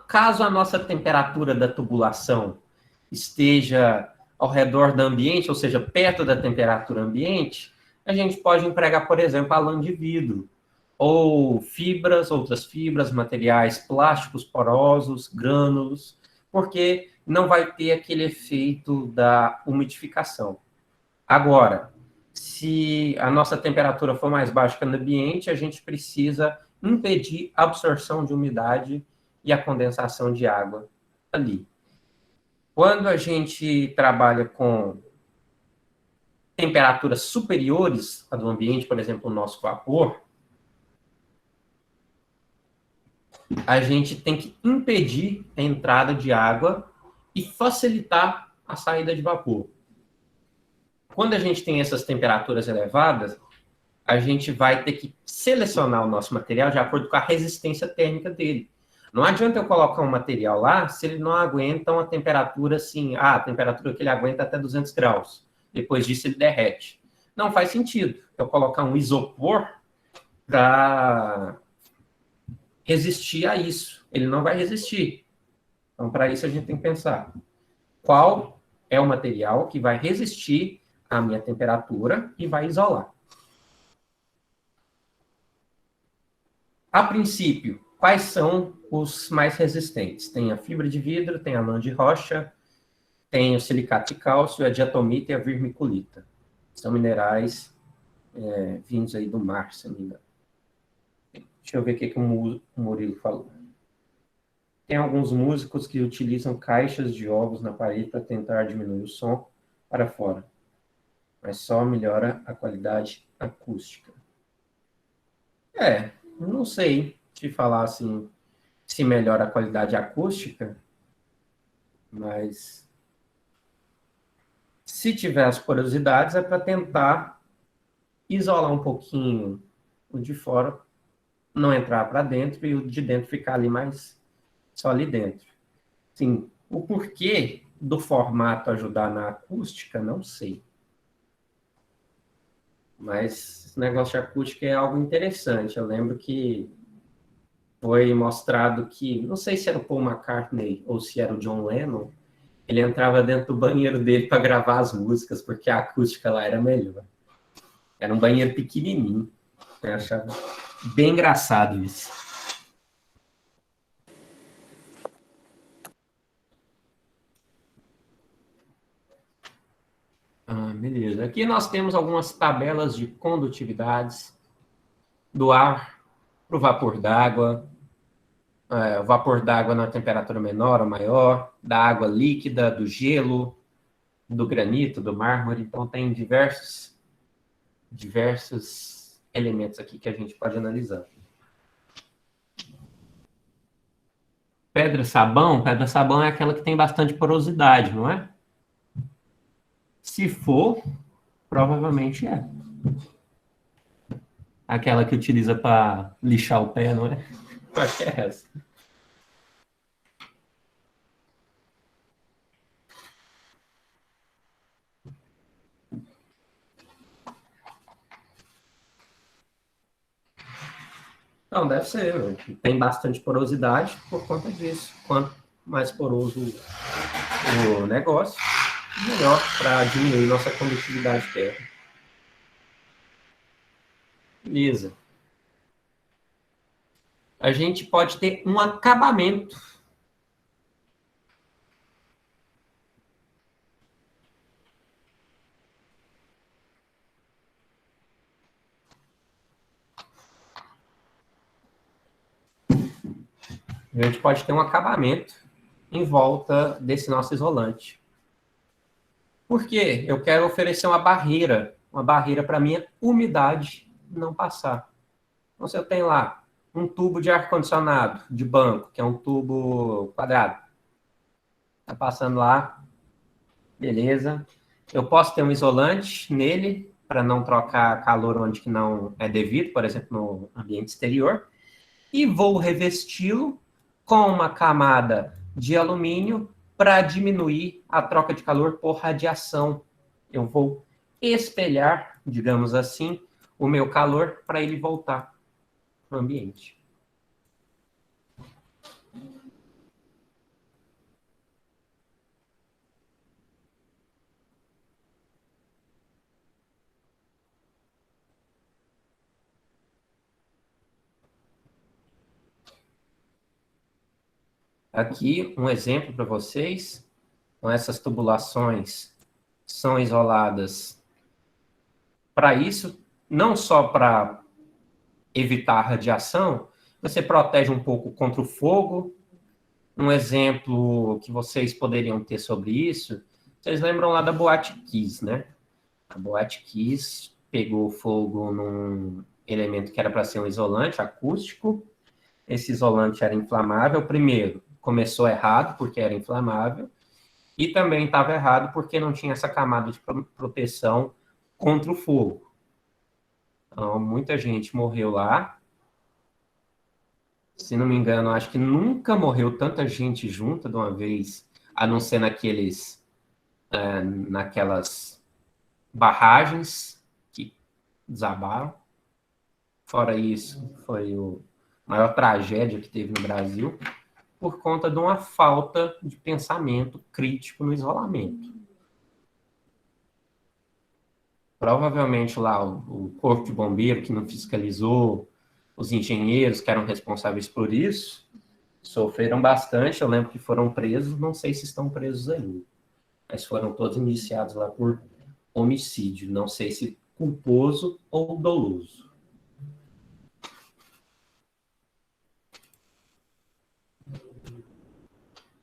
[SPEAKER 1] Caso a nossa temperatura da tubulação esteja ao redor do ambiente, ou seja, perto da temperatura ambiente, a gente pode empregar, por exemplo, a lã de vidro, ou fibras, outras fibras, materiais plásticos porosos, grânulos, porque não vai ter aquele efeito da umidificação. Agora, se a nossa temperatura for mais baixa que no ambiente, a gente precisa impedir a absorção de umidade e a condensação de água ali. Quando a gente trabalha com temperaturas superiores à do ambiente, por exemplo, o nosso vapor, a gente tem que impedir a entrada de água e facilitar a saída de vapor. Quando a gente tem essas temperaturas elevadas, a gente vai ter que selecionar o nosso material de acordo com a resistência térmica dele. Não adianta eu colocar um material lá se ele não aguenta uma temperatura assim, a temperatura que ele aguenta até 200 graus. Depois disso ele derrete. Não faz sentido eu colocar um isopor para resistir a isso. Ele não vai resistir. Então, para isso a gente tem que pensar qual é o material que vai resistir à minha temperatura e vai isolar. A princípio, quais são os mais resistentes? Tem a fibra de vidro, tem a lã de rocha, tem o silicato de cálcio, a diatomita e a vermiculita. São minerais vindos aí do mar, se não me engano. Deixa eu ver o que o Murilo falou. Tem alguns músicos que utilizam caixas de ovos na parede para tentar diminuir o som para fora, mas só melhora a qualidade acústica. Não sei te falar assim se melhora a qualidade acústica, mas se tiver as porosidades é para tentar isolar um pouquinho o de fora, não entrar para dentro e o de dentro ficar ali mais só ali dentro. Sim, o porquê do formato ajudar na acústica, não sei. Mas esse negócio de acústica é algo interessante. Eu lembro que foi mostrado que, não sei se era o Paul McCartney ou se era o John Lennon, ele entrava dentro do banheiro dele para gravar as músicas, porque a acústica lá era melhor. Era um banheiro pequenininho. Eu achava bem engraçado isso. Beleza. Aqui nós temos algumas tabelas de condutividades do ar para o vapor d'água. O vapor d'água na temperatura menor ou maior, da água líquida, do gelo, do granito, do mármore. Então, tem diversos elementos aqui que a gente pode analisar. Pedra-sabão é aquela que tem bastante porosidade, não é? Se for, provavelmente é. Aquela que utiliza para lixar o pé, não é? Qual que é essa? Não, deve ser. Tem bastante porosidade por conta disso. Quanto mais poroso o negócio, melhor para diminuir nossa condutividade térmica. Beleza. A gente pode ter um acabamento. A gente pode ter um acabamento em volta desse nosso isolante. Por quê? Eu quero oferecer uma barreira para a minha umidade não passar. Então, se eu tenho lá um tubo de ar-condicionado de banco, que é um tubo quadrado, está passando lá, beleza. Eu posso ter um isolante nele, para não trocar calor onde que não é devido, por exemplo, no ambiente exterior, e vou revesti-lo com uma camada de alumínio para diminuir a troca de calor por radiação. Eu vou espelhar, digamos assim, o meu calor para ele voltar para o ambiente. Aqui um exemplo para vocês. Então, essas tubulações são isoladas para isso, não só para evitar a radiação, você protege um pouco contra o fogo. Um exemplo que vocês poderiam ter sobre isso, vocês lembram lá da Boate Kiss, né? A Boate Kiss pegou fogo num elemento que era para ser um isolante acústico. Esse isolante era inflamável. Primeiro, começou errado, porque era inflamável. E também estava errado, porque não tinha essa camada de proteção contra o fogo. Então, muita gente morreu lá. Se não me engano, acho que nunca morreu tanta gente junta de uma vez, a não ser naquelas barragens que desabaram. Fora isso, foi a maior tragédia que teve no Brasil, por conta de uma falta de pensamento crítico no isolamento. Provavelmente lá o corpo de bombeiro que não fiscalizou, os engenheiros que eram responsáveis por isso, sofreram bastante. Eu lembro que foram presos, não sei se estão presos ainda, mas foram todos indiciados lá por homicídio, não sei se culposo ou doloso.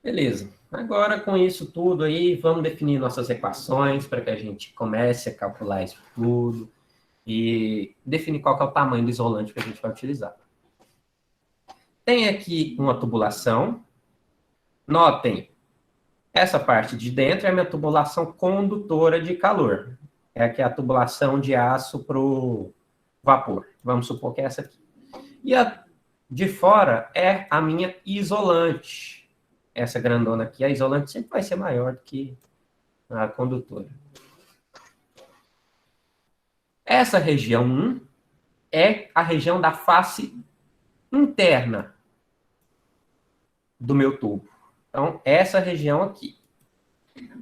[SPEAKER 1] Beleza. Agora, com isso tudo aí, vamos definir nossas equações para que a gente comece a calcular isso tudo e definir qual que é o tamanho do isolante que a gente vai utilizar. Tem aqui uma tubulação. Notem, essa parte de dentro é a minha tubulação condutora de calor. É aqui a tubulação de aço para o vapor. Vamos supor que é essa aqui. E a de fora é a minha isolante. Essa grandona aqui, a isolante sempre vai ser maior do que a condutora. Essa região 1 é a região da face interna do meu tubo. Então, essa região aqui.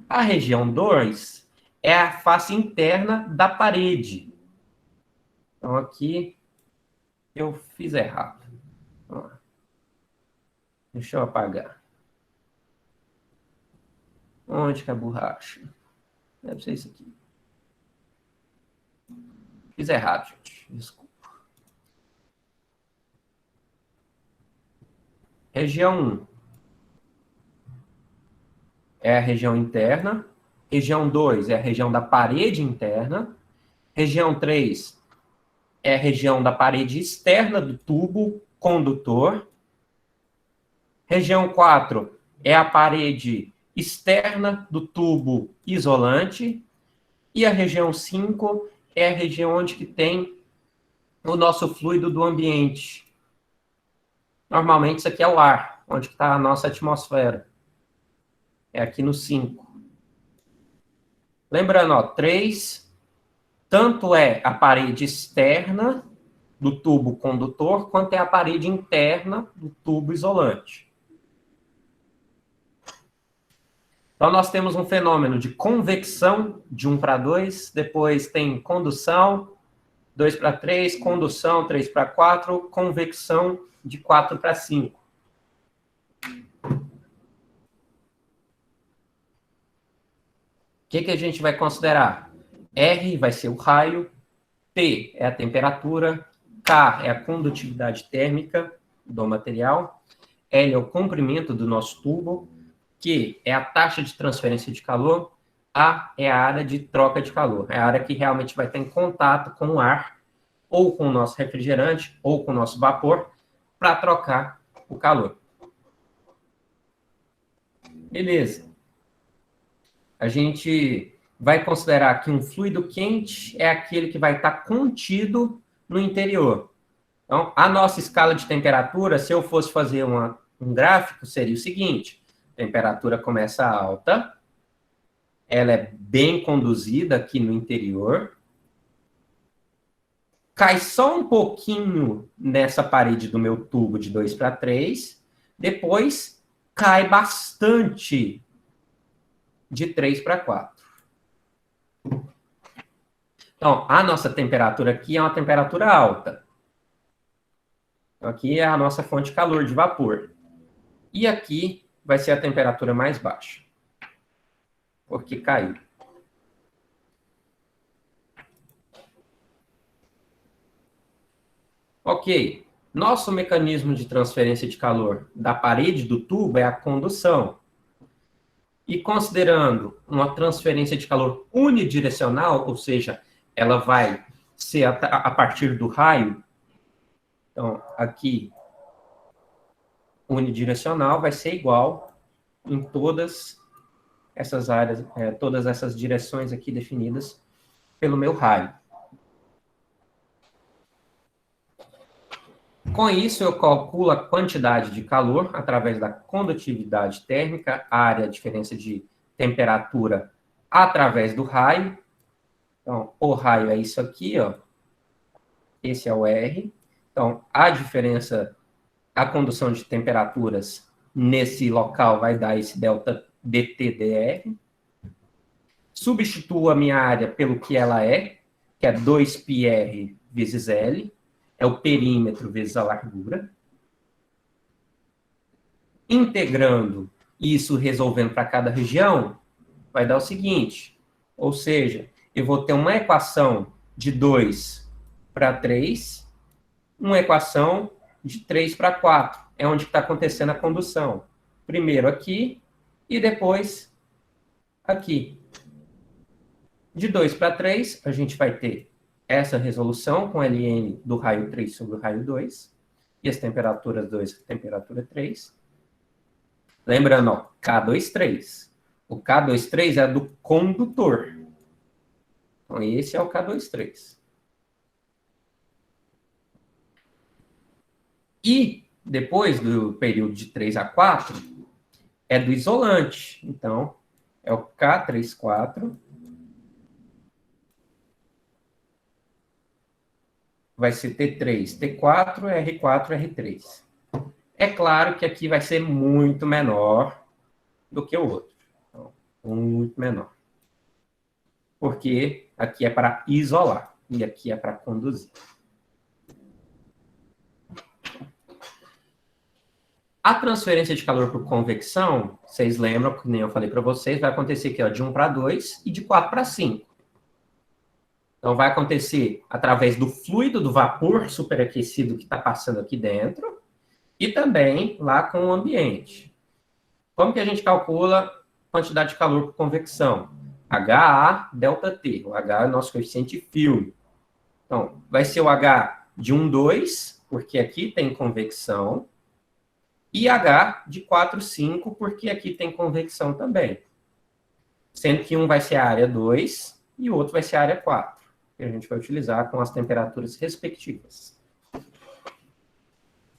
[SPEAKER 1] A região 2 é a face interna da parede. Então, aqui eu fiz errado. Deixa eu apagar. Onde que é a borracha? Deve ser isso aqui. Fiz errado, gente. Desculpa. Região 1 é a região interna. Região 2 é a região da parede interna. Região 3 é a região da parede externa do tubo condutor. Região 4 é a parede externa do tubo isolante. E a região 5 é a região onde que tem o nosso fluido do ambiente. Normalmente isso aqui é o ar, onde está a nossa atmosfera. É aqui no 5. Lembrando, ó, 3, tanto é a parede externa do tubo condutor, quanto é a parede interna do tubo isolante. Então, nós temos um fenômeno de convecção de 1 para 2, depois tem condução, 2 para 3, condução, 3 para 4, convecção de 4 para 5. O que a gente vai considerar? R vai ser o raio, T é a temperatura, K é a condutividade térmica do material, L é o comprimento do nosso tubo, Q é a taxa de transferência de calor, A é a área de troca de calor, é a área que realmente vai estar em contato com o ar, ou com o nosso refrigerante, ou com o nosso vapor, para trocar o calor. Beleza. A gente vai considerar que um fluido quente é aquele que vai estar contido no interior. Então, a nossa escala de temperatura, se eu fosse fazer um gráfico, seria o seguinte: a temperatura começa alta, ela é bem conduzida aqui no interior, cai só um pouquinho nessa parede do meu tubo de 2 para 3, depois cai bastante de 3 para 4. Então, a nossa temperatura aqui é uma temperatura alta. Então, aqui é a nossa fonte de calor, de vapor. E aqui vai ser a temperatura mais baixa, porque caiu. Ok. Nosso mecanismo de transferência de calor da parede do tubo é a condução. E considerando uma transferência de calor unidirecional, ou seja, ela vai ser a partir do raio, então, aqui, unidirecional vai ser igual em todas essas áreas, todas essas direções aqui definidas pelo meu raio. Com isso, eu calculo a quantidade de calor através da condutividade térmica, área, a diferença de temperatura através do raio. Então, o raio é isso aqui, ó. Esse é o R. Então, a diferença, a condução de temperaturas nesse local vai dar esse delta dTdr. Substituo a minha área pelo que ela é, que é 2πr vezes L. É o perímetro vezes a largura. Integrando isso, resolvendo para cada região, vai dar o seguinte. Ou seja, eu vou ter uma equação de 2 para 3, uma equação de 3 para 4. É onde está acontecendo a condução. Primeiro aqui e depois aqui. De 2 para 3, a gente vai ter essa resolução com Ln do raio 3 sobre o raio 2, e as temperaturas 2 e temperatura 3. Lembrando, ó, K23. O K23 é do condutor. Então, esse é o K23. E, depois do período de 3 a 4, é do isolante. Então, é o K34. Vai ser T3, T4, R4, R3. É claro que aqui vai ser muito menor do que o outro. Então, muito menor. Porque aqui é para isolar e aqui é para conduzir. A transferência de calor por convecção, vocês lembram, que nem eu falei para vocês, vai acontecer aqui ó, de 1 para 2 e de 4 para 5. Então, vai acontecer através do fluido, do vapor superaquecido que está passando aqui dentro, e também lá com o ambiente. Como que a gente calcula a quantidade de calor por convecção? HA delta T. O H é o nosso coeficiente filme. Então, vai ser o H de 1, 2, porque aqui tem convecção, e H de 4, 5, porque aqui tem convecção também. Sendo que um vai ser a área 2 e o outro vai ser a área 4. Que a gente vai utilizar com as temperaturas respectivas.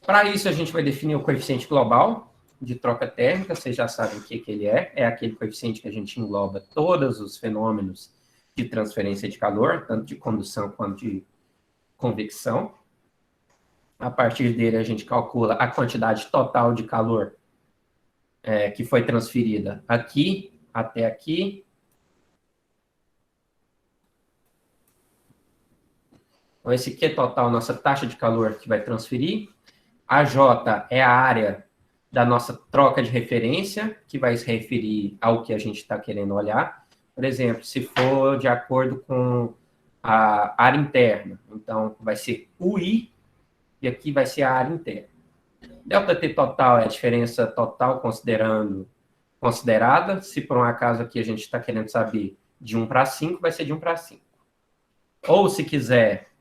[SPEAKER 1] Para isso, a gente vai definir o coeficiente global de troca térmica. Vocês já sabem o que ele é. É aquele coeficiente que a gente engloba todos os fenômenos de transferência de calor, tanto de condução quanto de convecção. A partir dele, a gente calcula a quantidade total de calor que foi transferida aqui até aqui. Então, esse Q total, nossa taxa de calor que vai transferir. A J é a área da nossa troca de referência, que vai se referir ao que a gente está querendo olhar. Por exemplo, se for de acordo com a área interna, então vai ser UI, e aqui vai ser a área interna. Delta T total é a diferença total considerada. Se por um acaso aqui a gente está querendo saber de 1 para 5, vai ser de 1 para 5. Ou se quiser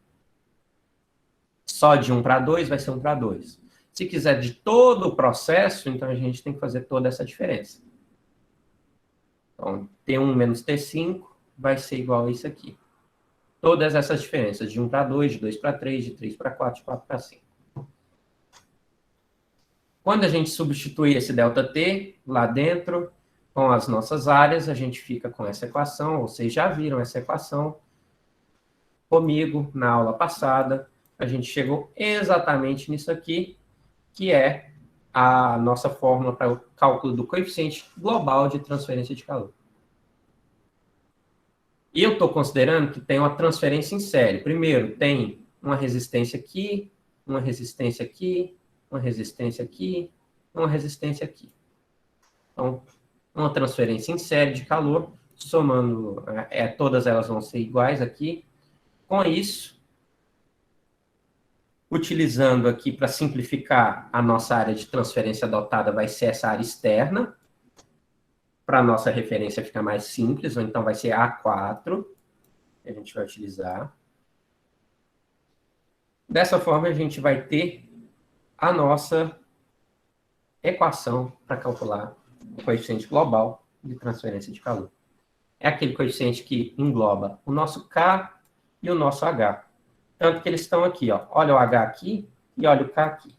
[SPEAKER 1] só de 1 para 2, vai ser 1 para 2. Se quiser de todo o processo, então a gente tem que fazer toda essa diferença. Então, T1 menos T5 vai ser igual a isso aqui. Todas essas diferenças, de 1 para 2, de 2 para 3, de 3 para 4, de 4 para 5. Quando a gente substitui esse ΔT lá dentro, com as nossas áreas, a gente fica com essa equação. Vocês já viram essa equação comigo na aula passada. A gente chegou exatamente nisso aqui, que é a nossa fórmula para o cálculo do coeficiente global de transferência de calor. E eu estou considerando que tem uma transferência em série. Primeiro, tem uma resistência aqui, uma resistência aqui, uma resistência aqui, uma resistência aqui. Então, uma transferência em série de calor, somando, todas elas vão ser iguais aqui. Com isso, utilizando aqui para simplificar, a nossa área de transferência adotada vai ser essa área externa. Para a nossa referência ficar mais simples, ou então vai ser A4, que a gente vai utilizar. Dessa forma, a gente vai ter a nossa equação para calcular o coeficiente global de transferência de calor. É aquele coeficiente que engloba o nosso K e o nosso H. Tanto que eles estão aqui, ó. Olha o H aqui e olha o K aqui.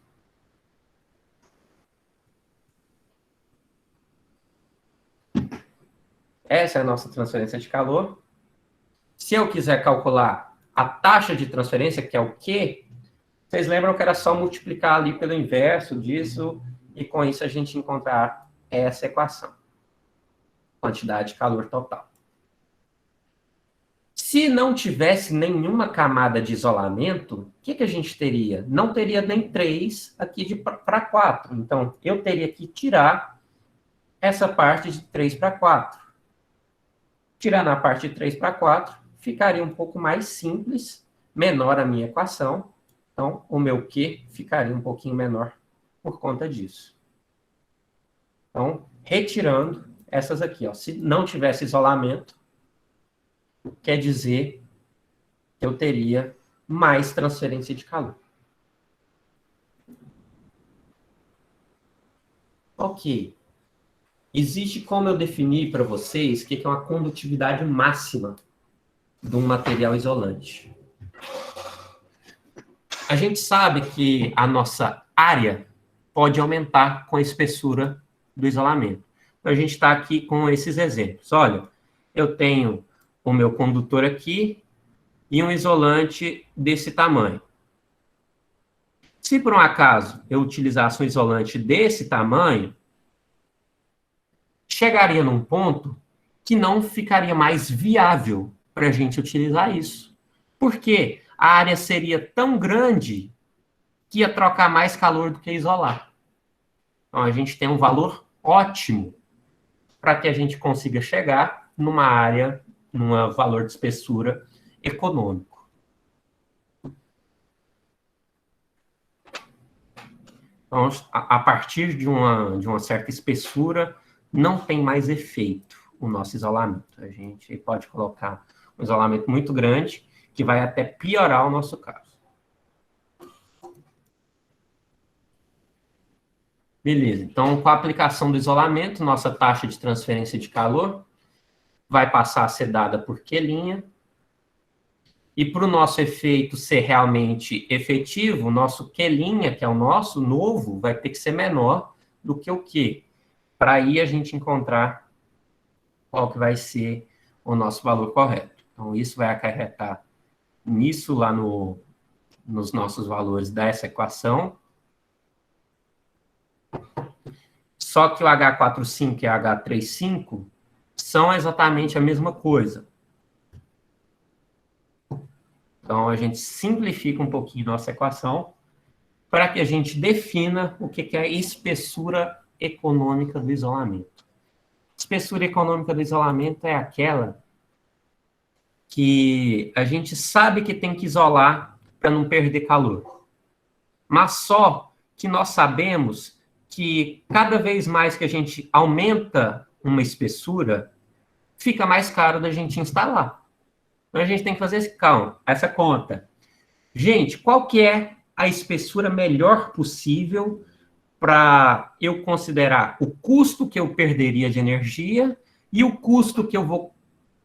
[SPEAKER 1] Essa é a nossa transferência de calor. Se eu quiser calcular a taxa de transferência, que é o Q, vocês lembram que era só multiplicar ali pelo inverso disso, e com isso a gente encontrar essa equação. Quantidade de calor total. Se não tivesse nenhuma camada de isolamento, o que a gente teria? Não teria nem 3 aqui para 4. Então, eu teria que tirar essa parte de 3 para 4. Tirando a parte de 3 para 4, ficaria um pouco mais simples, menor a minha equação. Então, o meu Q ficaria um pouquinho menor por conta disso. Então, retirando essas aqui, ó. Se não tivesse isolamento, quer dizer que eu teria mais transferência de calor. Ok. Existe como eu definir para vocês o que é uma condutividade máxima de um material isolante. A gente sabe que a nossa área pode aumentar com a espessura do isolamento. Então, a gente está aqui com esses exemplos. Olha, eu tenho o meu condutor aqui e um isolante desse tamanho. Se por um acaso eu utilizasse um isolante desse tamanho, chegaria num ponto que não ficaria mais viável para a gente utilizar isso. Por quê? A área seria tão grande que ia trocar mais calor do que isolar. Então, a gente tem um valor ótimo para que a gente consiga chegar numa área, num valor de espessura econômico. Então, a partir de uma certa espessura, não tem mais efeito o nosso isolamento. A gente pode colocar um isolamento muito grande, que vai até piorar o nosso caso. Beleza, então com a aplicação do isolamento, nossa taxa de transferência de calor vai passar a ser dada por Q'. E para o nosso efeito ser realmente efetivo, o nosso Q', que é o nosso novo, vai ter que ser menor do que o Q. Para aí a gente encontrar qual que vai ser o nosso valor correto. Então, isso vai acarretar nisso lá nos nossos valores dessa equação. Só que o H45 e o H35 são exatamente a mesma coisa. Então, a gente simplifica um pouquinho nossa equação para que a gente defina o que é a espessura econômica do isolamento. Espessura econômica do isolamento é aquela que a gente sabe que tem que isolar para não perder calor. Mas só que nós sabemos que cada vez mais que a gente aumenta uma espessura, fica mais caro da gente instalar. Então a gente tem que fazer essa conta. Gente, qual que é a espessura melhor possível para eu considerar o custo que eu perderia de energia e o custo que eu vou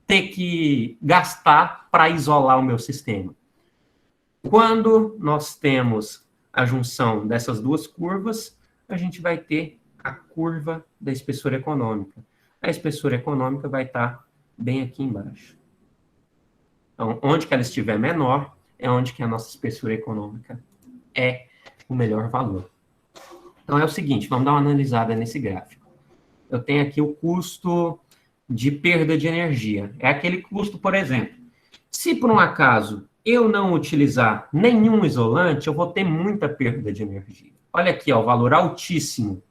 [SPEAKER 1] ter que gastar para isolar o meu sistema? Quando nós temos a junção dessas duas curvas, a gente vai ter a curva da espessura econômica. A espessura econômica vai estar bem aqui embaixo. Então, onde que ela estiver menor, é onde que a nossa espessura econômica é o melhor valor. Então, é o seguinte, vamos dar uma analisada nesse gráfico. Eu tenho aqui o custo de perda de energia. É aquele custo, por exemplo, se por um acaso eu não utilizar nenhum isolante, eu vou ter muita perda de energia. Olha aqui, ó, o valor altíssimo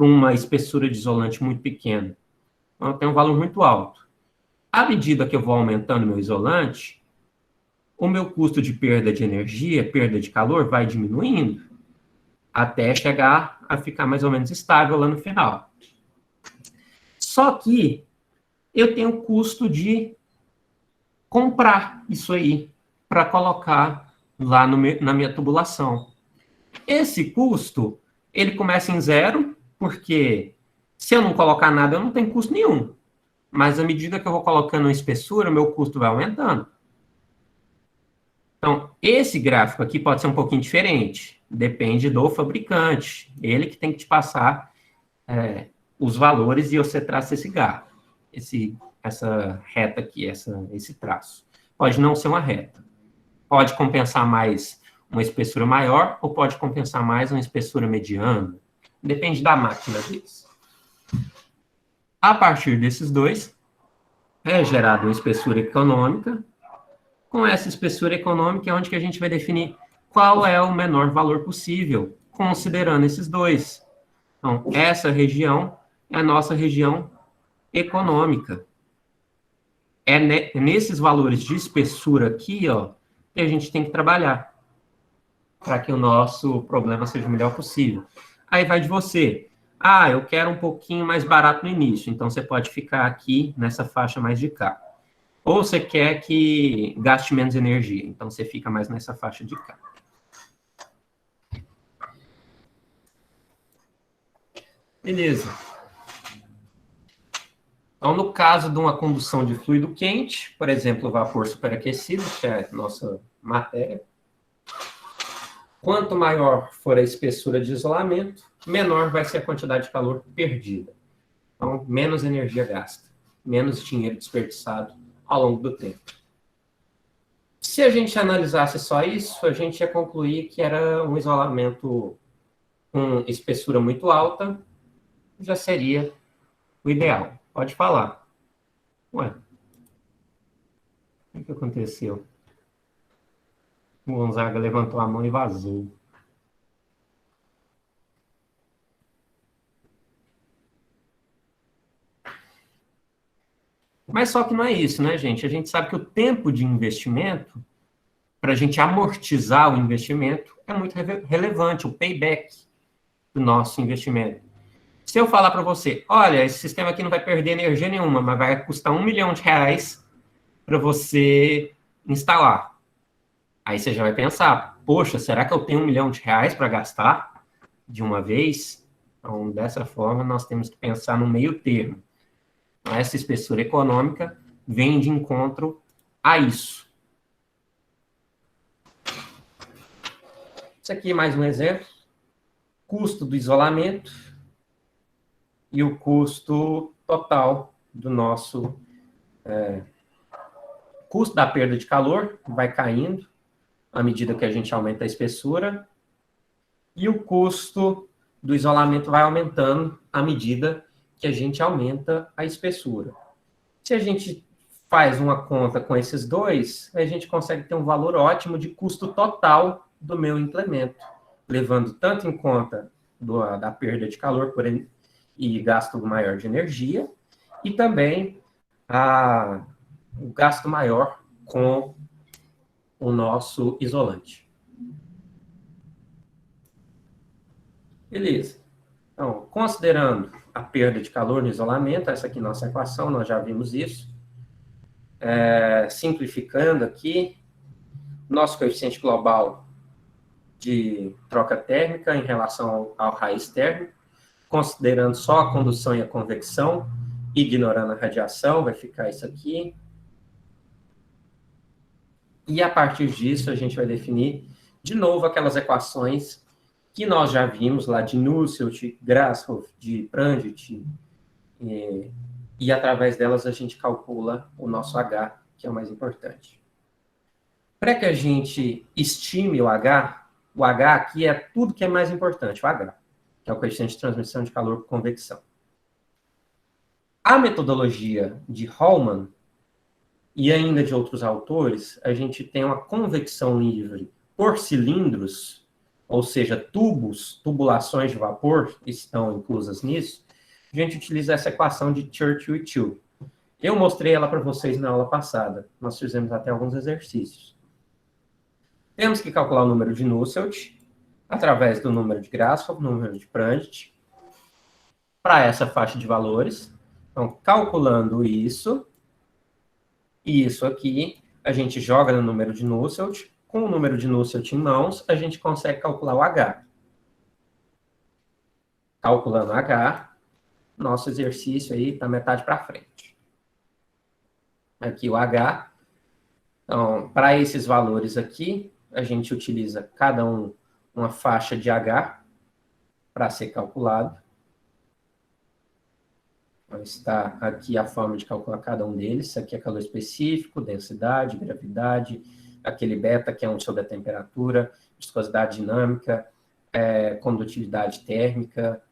[SPEAKER 1] para uma espessura de isolante muito pequena. Então, eu tenho um valor muito alto. À medida que eu vou aumentando meu isolante, o meu custo de perda de energia, perda de calor, vai diminuindo, até chegar a ficar mais ou menos estável lá no final. Só que eu tenho o custo de comprar isso aí para colocar lá na minha tubulação. Esse custo, ele começa em zero, porque se eu não colocar nada, eu não tenho custo nenhum. Mas à medida que eu vou colocando uma espessura, meu custo vai aumentando. Então, esse gráfico aqui pode ser um pouquinho diferente. Depende do fabricante. Ele que tem que te passar os valores e você traça esse gráfico. Essa reta aqui, esse traço. Pode não ser uma reta. Pode compensar mais uma espessura maior ou pode compensar mais uma espessura mediana. Depende da máquina deles. A partir desses dois, é gerada uma espessura econômica. Com essa espessura econômica é onde que a gente vai definir qual é o menor valor possível, considerando esses dois. Então, essa região é a nossa região econômica. É nesses valores de espessura aqui, ó, que a gente tem que trabalhar para que o nosso problema seja o melhor possível. Aí vai de você. Ah, eu quero um pouquinho mais barato no início, então você pode ficar aqui nessa faixa mais de cá. Ou você quer que gaste menos energia, então você fica mais nessa faixa de cá. Beleza. Então, no caso de uma condução de fluido quente, por exemplo, o vapor superaquecido, que é a nossa matéria, quanto maior for a espessura de isolamento, menor vai ser a quantidade de calor perdida. Então, menos energia gasta, menos dinheiro desperdiçado ao longo do tempo. Se a gente analisasse só isso, a gente ia concluir que era um isolamento com espessura muito alta, já seria o ideal. Pode falar. Ué, o que aconteceu? O Gonzaga levantou a mão e vazou. Mas só que não é isso, né, gente? A gente sabe que o tempo de investimento, para a gente amortizar o investimento, é muito relevante, o payback do nosso investimento. Se eu falar para você, olha, esse sistema aqui não vai perder energia nenhuma, mas vai custar R$1 milhão para você instalar. Aí você já vai pensar, poxa, será que eu tenho R$1 milhão para gastar de uma vez? Então, dessa forma, nós temos que pensar no meio termo. Então, essa espessura econômica vem de encontro a isso. Isso aqui é mais um exemplo. Custo do isolamento e o custo total do nosso custo da perda de calor, vai caindo à medida que a gente aumenta a espessura, e o custo do isolamento vai aumentando à medida que a gente aumenta a espessura. Se a gente faz uma conta com esses dois, a gente consegue ter um valor ótimo de custo total do meu implemento, levando tanto em conta da perda de calor e gasto maior de energia, e também o gasto maior com o nosso isolante. Beleza. Então, considerando a perda de calor no isolamento, essa aqui é a nossa equação, nós já vimos isso. Simplificando aqui, nosso coeficiente global de troca térmica em relação ao raiz térmico, considerando só a condução e a convecção, ignorando a radiação, vai ficar isso aqui. E a partir disso, a gente vai definir, de novo, aquelas equações que nós já vimos lá de Nusselt, Grashof, de Prandtl, e através delas a gente calcula o nosso H, que é o mais importante. Para que a gente estime o H aqui é tudo que é mais importante, o H, que é o coeficiente de transmissão de calor por convecção. A metodologia de Hollmann e ainda de outros autores, a gente tem uma convecção livre por cilindros, ou seja, tubulações de vapor que estão inclusas nisso, a gente utiliza essa equação de Church-Tuil. Eu mostrei ela para vocês na aula passada. Nós fizemos até alguns exercícios. Temos que calcular o número de Nusselt através do número de Grashof, número de Prandtl, para essa faixa de valores. Então, calculando isso, e isso aqui, a gente joga no número de Nusselt. Com o número de Nusselt em mãos, a gente consegue calcular o H. Calculando H, nosso exercício aí está metade para frente. Aqui o H. Então, para esses valores aqui, a gente utiliza cada uma faixa de H para ser calculado. Então, está aqui a forma de calcular cada um deles. Isso aqui é calor específico, densidade, gravidade, aquele beta que é sobre a temperatura, viscosidade dinâmica, condutividade térmica,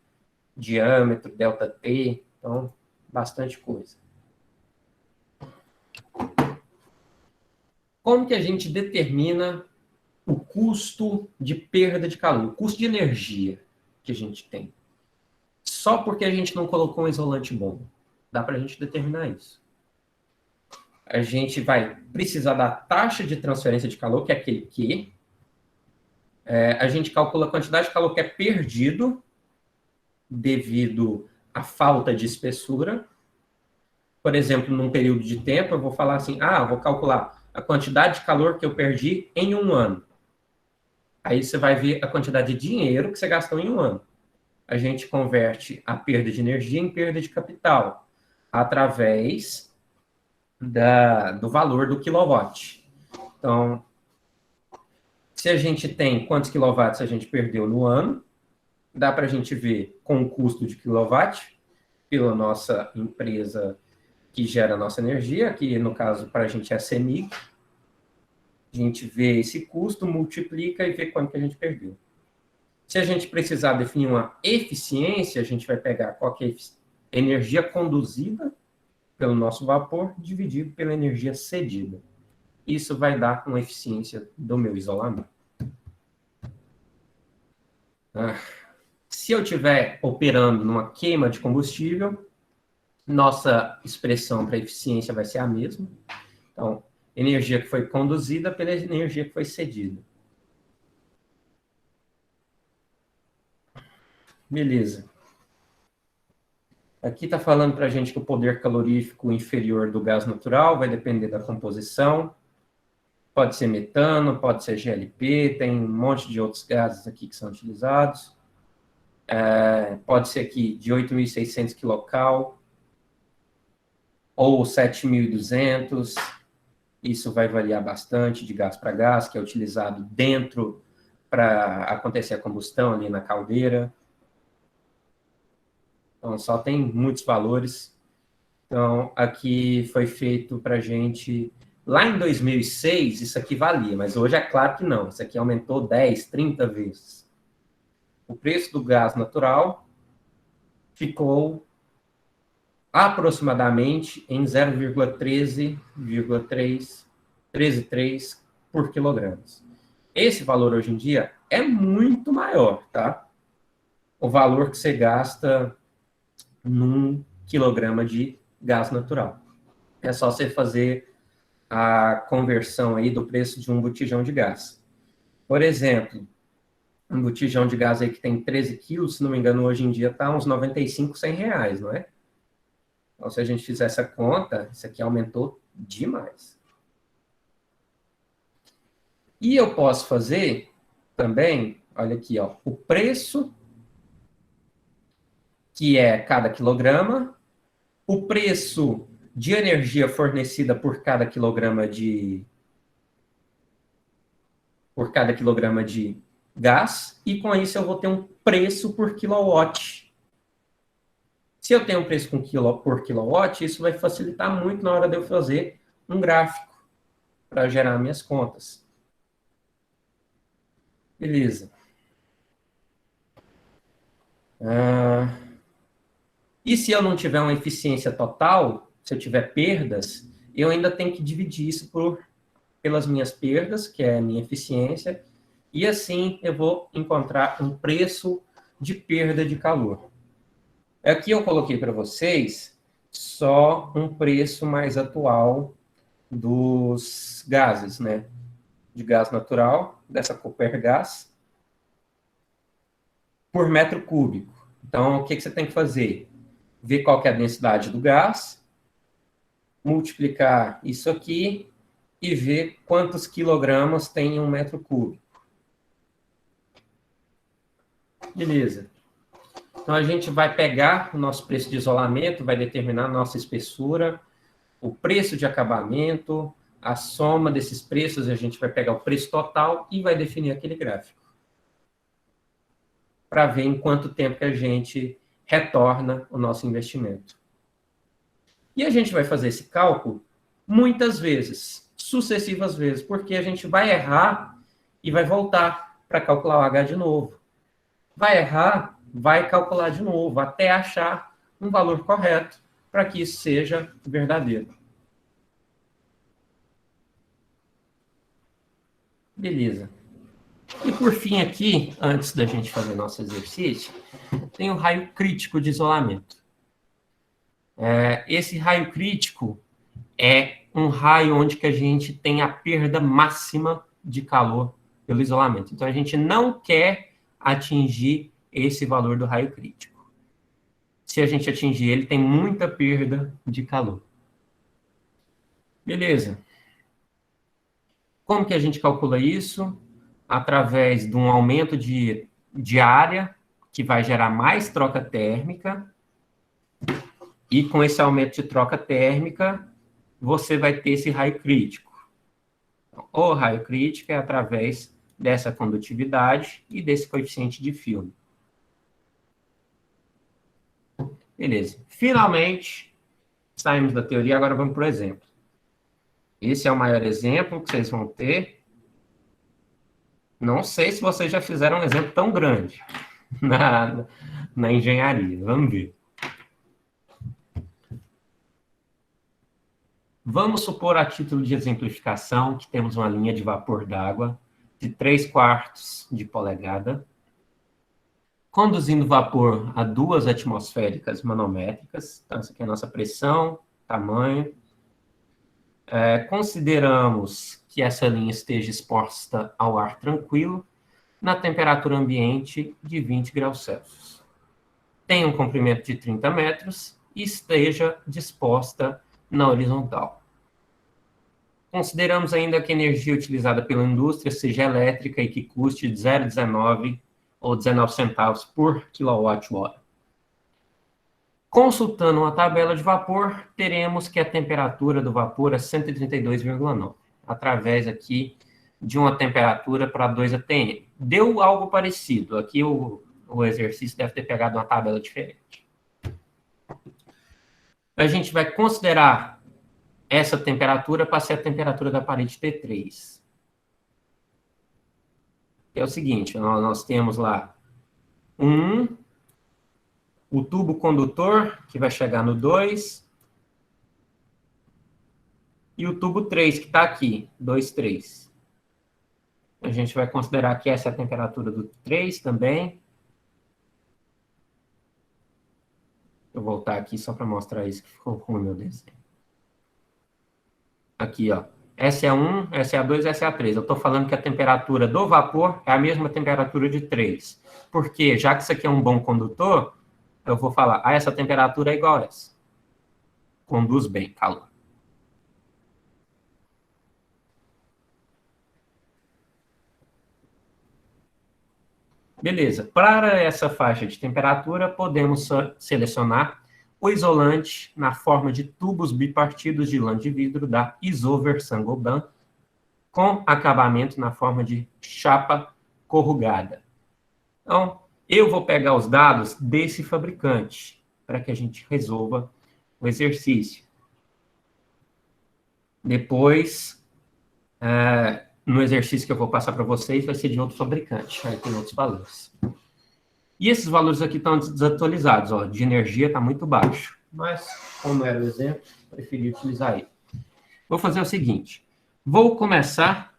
[SPEAKER 1] diâmetro, ΔT, então, bastante coisa. Como que a gente determina o custo de perda de calor, o custo de energia que a gente tem? Só porque a gente não colocou um isolante bom. Dá para a gente determinar isso. A gente vai precisar da taxa de transferência de calor, que é aquele Q. A gente calcula a quantidade de calor que é perdido devido à falta de espessura. Por exemplo, num período de tempo, eu vou falar assim, eu vou calcular a quantidade de calor que eu perdi em um ano. Aí você vai ver a quantidade de dinheiro que você gastou em um ano. A gente converte a perda de energia em perda de capital através do valor do quilowatt. Então, se a gente tem quantos quilowatts a gente perdeu no ano, dá para a gente ver com o custo de quilowatt pela nossa empresa que gera a nossa energia, que no caso para a gente é a CEMIG. A gente vê esse custo, multiplica e vê quanto que a gente perdeu. Se a gente precisar definir uma eficiência, a gente vai pegar qual que é a energia conduzida pelo nosso vapor, dividido pela energia cedida. Isso vai dar uma eficiência do meu isolamento. Se eu estiver operando numa queima de combustível, nossa expressão para eficiência vai ser a mesma. Então, energia que foi conduzida pela energia que foi cedida. Beleza. Aqui está falando para a gente que o poder calorífico inferior do gás natural vai depender da composição. Pode ser metano, pode ser GLP, tem um monte de outros gases aqui que são utilizados. Pode ser aqui de 8.600 kcal ou 7.200. Isso vai variar bastante de gás para gás, que é utilizado dentro para acontecer a combustão ali na caldeira. Então, só tem muitos valores. Então, aqui foi feito para a gente... Lá em 2006, isso aqui valia, mas hoje é claro que não. Isso aqui aumentou 10, 30 vezes. O preço do gás natural ficou aproximadamente em 0,13 por quilogramas. Esse valor hoje em dia é muito maior, tá? O valor que você gasta num quilograma de gás natural. É só você fazer a conversão aí do preço de um botijão de gás. Por exemplo, um botijão de gás aí que tem 13 quilos, se não me engano, hoje em dia está uns 95, 100 reais, não é? Então, se a gente fizer essa conta, isso aqui aumentou demais. E eu posso fazer também, olha aqui, ó, o preço que é cada quilograma, o preço de energia fornecida por cada quilograma de gás, e com isso eu vou ter um preço por quilowatt. Se eu tenho um preço por quilowatt, isso vai facilitar muito na hora de eu fazer um gráfico para gerar minhas contas. Beleza. E se eu não tiver uma eficiência total, se eu tiver perdas, eu ainda tenho que dividir isso pelas minhas perdas, que é a minha eficiência, E assim eu vou encontrar um preço de perda de calor. Aqui eu coloquei para vocês só um preço mais atual dos gases, né? De gás natural, dessa Copergás, por metro cúbico. Então, o que você tem que fazer? Ver qual que é a densidade do gás, multiplicar isso aqui e ver quantos quilogramas tem em um metro cúbico. Beleza. Então, a gente vai pegar o nosso preço de isolamento, vai determinar a nossa espessura, o preço de acabamento, a soma desses preços, a gente vai pegar o preço total e vai definir aquele gráfico. Para ver em quanto tempo que a gente retorna o nosso investimento. E a gente vai fazer esse cálculo muitas vezes, sucessivas vezes, porque a gente vai errar e vai voltar para calcular o H de novo. Vai errar, vai calcular de novo, até achar um valor correto para que isso seja verdadeiro. Beleza. E por fim aqui, antes da gente fazer nosso exercício, tem o raio crítico de isolamento. Esse raio crítico é um raio onde que a gente tem a perda máxima de calor pelo isolamento. Então, a gente não quer atingir esse valor do raio crítico. Se a gente atingir ele, tem muita perda de calor. Beleza. Como que a gente calcula isso? Através de um aumento de área, que vai gerar mais troca térmica, e com esse aumento de troca térmica, você vai ter esse raio crítico. O raio crítico é através dessa condutividade e desse coeficiente de filme. Beleza. Finalmente, saímos da teoria, agora vamos para o exemplo. Esse é o maior exemplo que vocês vão ter. Não sei se vocês já fizeram um exemplo tão grande na engenharia. Vamos ver. Vamos supor, a título de exemplificação, que temos uma linha de vapor d'água de 3/4 de polegada, conduzindo vapor a 2 atmosféricas manométricas. Então, essa aqui é a nossa pressão, tamanho. Consideramos que essa linha esteja exposta ao ar tranquilo, na temperatura ambiente de 20 graus Celsius. Tem um comprimento de 30 metros e esteja disposta na horizontal. Consideramos ainda que a energia utilizada pela indústria seja elétrica e que custe 0,19 ou 19 centavos por quilowatt-hora. Consultando uma tabela de vapor, teremos que a temperatura do vapor é 132,9, através aqui de uma temperatura para 2 atm. Deu algo parecido. Aqui o exercício deve ter pegado uma tabela diferente. A gente vai considerar essa temperatura para ser a temperatura da parede T3. É o seguinte, nós temos lá o tubo condutor, que vai chegar no 2, e o tubo 3, que está aqui, 2, 3. A gente vai considerar que essa é a temperatura do 3 também. Vou voltar aqui só para mostrar isso que ficou ruim o meu desenho. Aqui, ó. Essa é a 1, essa é a 2, essa é a 3. Eu estou falando que a temperatura do vapor é a mesma temperatura de 3. Porque, já que isso aqui é um bom condutor, eu vou falar, essa temperatura é igual a essa. Conduz bem calor. Beleza. Para essa faixa de temperatura, podemos selecionar o isolante na forma de tubos bipartidos de lã de vidro da Isover Saint-Gobain, com acabamento na forma de chapa corrugada. Então, eu vou pegar os dados desse fabricante para que a gente resolva o exercício. Depois, no exercício que eu vou passar para vocês, vai ser de outro fabricante, aí tem outros valores. E esses valores aqui estão desatualizados, ó, de energia está muito baixo. Mas, como era o exemplo, preferi utilizar ele. Vou fazer o seguinte, vou começar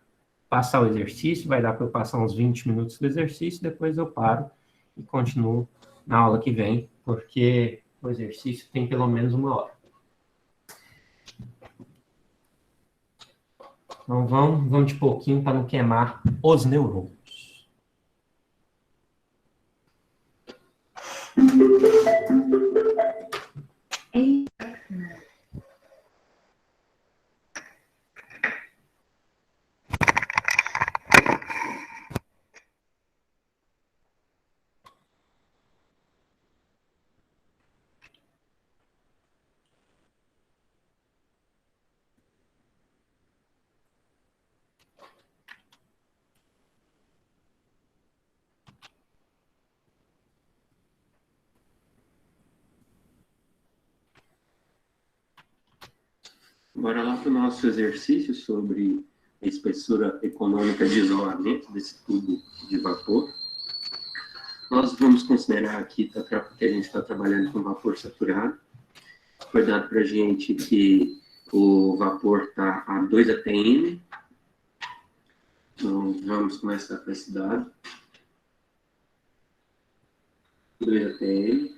[SPEAKER 1] passar o exercício, vai dar para eu passar uns 20 minutos do exercício, depois eu paro e continuo na aula que vem, porque o exercício tem pelo menos 1 hora. Então vamos de pouquinho para não queimar os neurônios. Bora lá para o nosso exercício sobre a espessura econômica de isolamento desse tubo de vapor. Nós vamos considerar aqui que a gente está trabalhando com vapor saturado. Foi dado para a gente que o vapor está a 2 atm. Então, vamos começar com esse dado. 2 atm.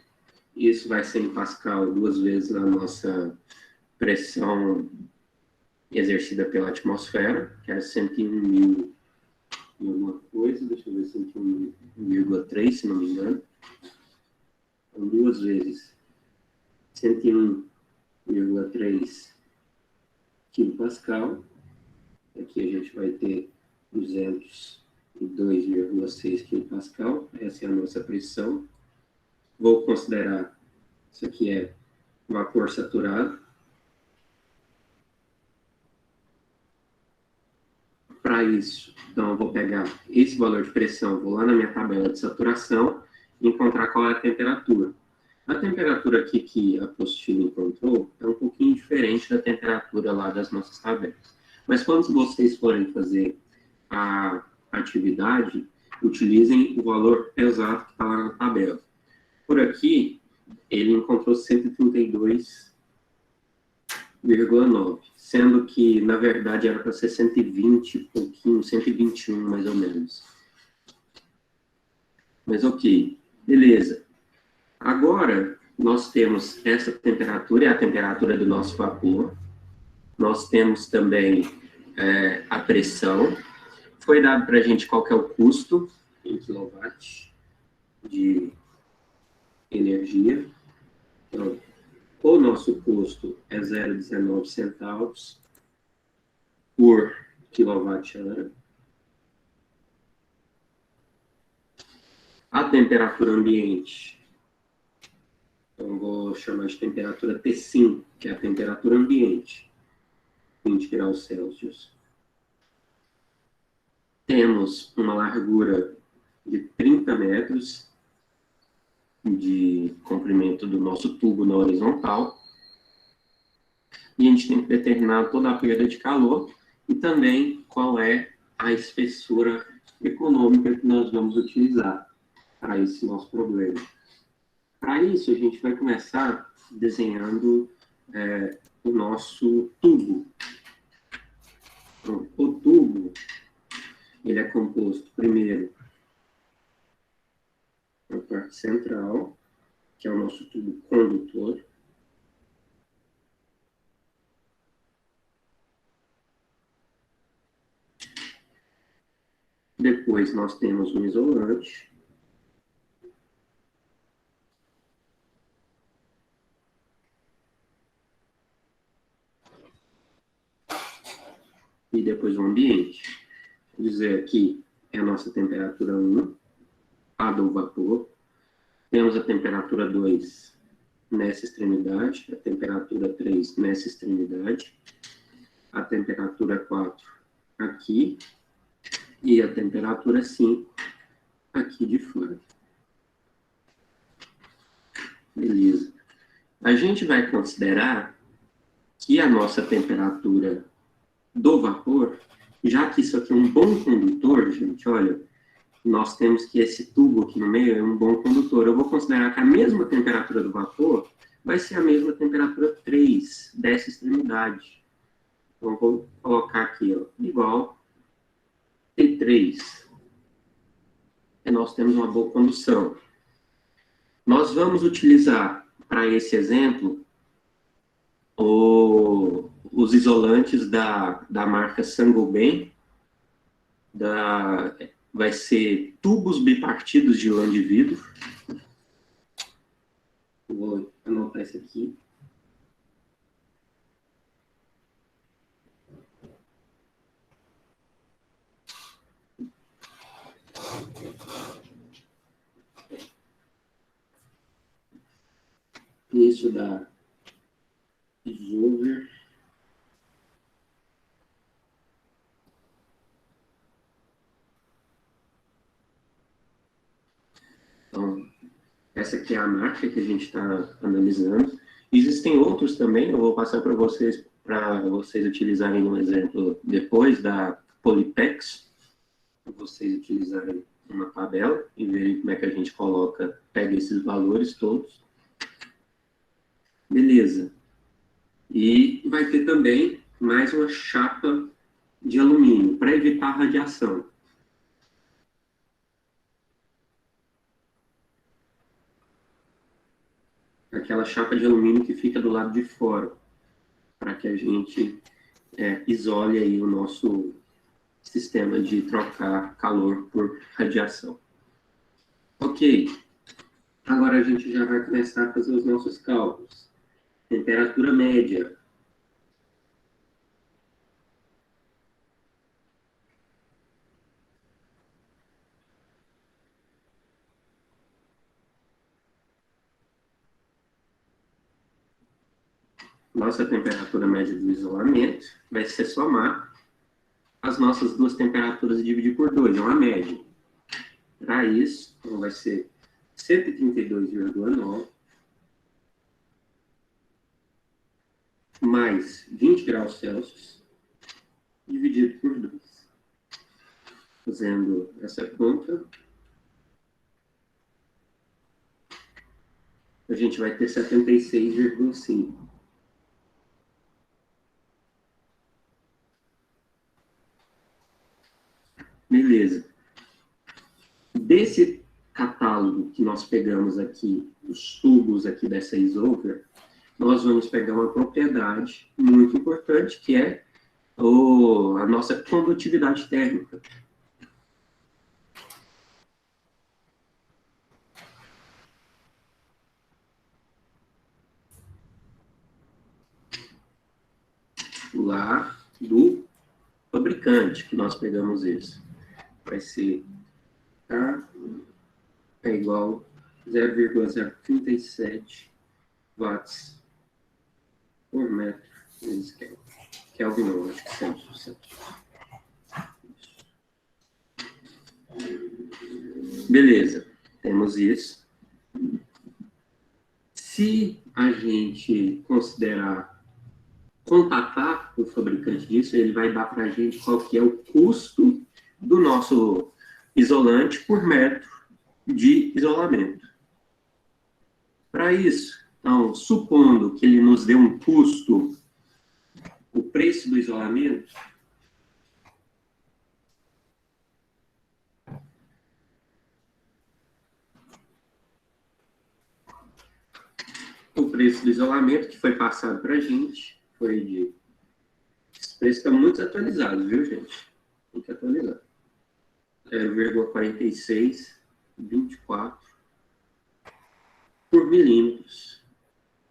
[SPEAKER 1] Isso vai ser em Pascal 2 vezes a nossa pressão exercida pela atmosfera, que era 101 mil e alguma coisa, deixa eu ver, 101,3, se não me engano. Então, 2 vezes 101,3 kPa. Aqui a gente vai ter 202,6 kPa. Essa é a nossa pressão. Vou considerar, isso aqui é vapor saturado. Para isso, então eu vou pegar esse valor de pressão, vou lá na minha tabela de saturação e encontrar qual é a temperatura. A temperatura aqui que a apostila encontrou é um pouquinho diferente da temperatura lá das nossas tabelas. Mas quando vocês forem fazer a atividade, utilizem o valor exato que está lá na tabela. Por aqui, ele encontrou 132,9, sendo que, na verdade, era para ser 120 e pouquinho, 121 mais ou menos. Mas ok, beleza. Agora, nós temos essa temperatura, é a temperatura do nosso vapor. Nós temos também a pressão. Foi dado para a gente qual que é o custo em quilowatt de energia. Então, o nosso custo é 0,19 centavos por quilowatt-hora. A temperatura ambiente, então vou chamar de temperatura T5, que é a temperatura ambiente, 20 graus Celsius. Temos uma largura de 30 metros de comprimento do nosso tubo na horizontal. E a gente tem que determinar toda a perda de calor e também qual é a espessura econômica que nós vamos utilizar para esse nosso problema. Para isso, a gente vai começar desenhando o nosso tubo. Então, o tubo, ele é composto, primeiro, a parte central, que é o nosso tubo condutor. Depois nós temos um isolante. E depois o ambiente. Vou dizer aqui é a nossa temperatura 1, a do vapor. Temos a temperatura 2 nessa extremidade, a temperatura 3 nessa extremidade, a temperatura 4 aqui e a temperatura 5 aqui de fora. Beleza. A gente vai considerar que a nossa temperatura do vapor, já que isso aqui é um bom condutor, gente, olha, nós temos que esse tubo aqui no meio é um bom condutor. Eu vou considerar que a mesma temperatura do vapor vai ser a mesma temperatura 3 dessa extremidade. Então, eu vou colocar aqui, ó, igual T3, nós temos uma boa condução. Nós vamos utilizar, para esse exemplo, os isolantes da marca Saint-Gobain, vai ser tubos bipartidos de lã de vidro. Vou anotar isso aqui. Isso da Isover. Então, essa aqui é a marca que a gente está analisando. Existem outros também, eu vou passar para vocês utilizarem um exemplo depois da Polypex, para vocês utilizarem uma tabela e verem como é que a gente pega esses valores todos. Beleza. E vai ter também mais uma chapa de alumínio para evitar radiação. Aquela chapa de alumínio que fica do lado de fora, para que a gente isole aí o nosso sistema de trocar calor por radiação. Ok. Agora a gente já vai começar a fazer os nossos cálculos. Temperatura média. Nossa temperatura média do isolamento vai ser somar as nossas duas temperaturas e dividir por 2, é uma média. Para isso, então vai ser 132,9 mais 20 graus Celsius dividido por 2. Fazendo essa conta, a gente vai ter 76,5. Beleza. Desse catálogo que nós pegamos aqui, os tubos aqui dessa Isover, nós vamos pegar uma propriedade muito importante, que é a nossa condutividade térmica. Lá do fabricante que nós pegamos isso. Vai ser K é igual a 0,037 watts por metro vezes Kelvin. Kelvin não, acho que Celsius. Beleza, temos isso. Se a gente contatar o fabricante disso, ele vai dar para a gente qual que é o custo do nosso isolante por metro de isolamento. Para isso, então, supondo que ele nos dê um custo, o preço do isolamento, que foi passado para a gente foi de... Esse preço está muito atualizado, viu, gente? Muito atualizado. 0,4624 por milímetros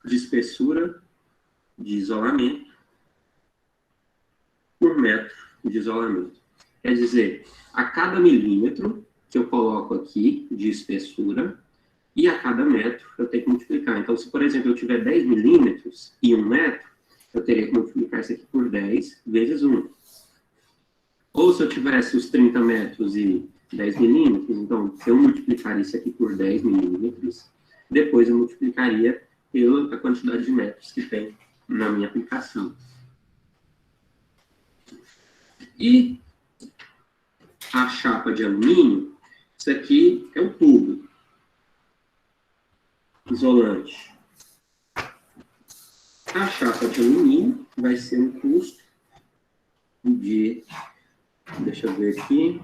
[SPEAKER 1] de espessura de isolamento por metro de isolamento. Quer dizer, a cada milímetro que eu coloco aqui de espessura e a cada metro eu tenho que multiplicar. Então, se, por exemplo, eu tiver 10 milímetros e 1 metro, eu teria que multiplicar isso aqui por 10 vezes 1. Ou se eu tivesse os 30 metros e 10 milímetros, então, se eu multiplicar isso aqui por 10 milímetros, depois eu multiplicaria pela quantidade de metros que tem na minha aplicação. E a chapa de alumínio, isso aqui é o tubo isolante. A chapa de alumínio vai ser um custo de Deixa eu ver aqui.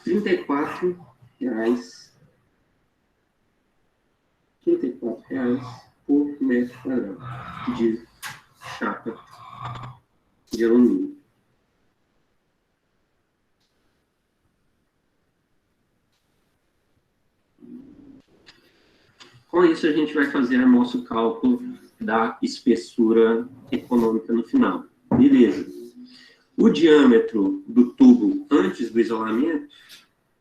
[SPEAKER 1] R$ 34. R$ 34 por metro quadrado de chapa de alumínio. Com isso, a gente vai fazer o nosso cálculo da espessura econômica no final. Beleza. O diâmetro do tubo antes do isolamento,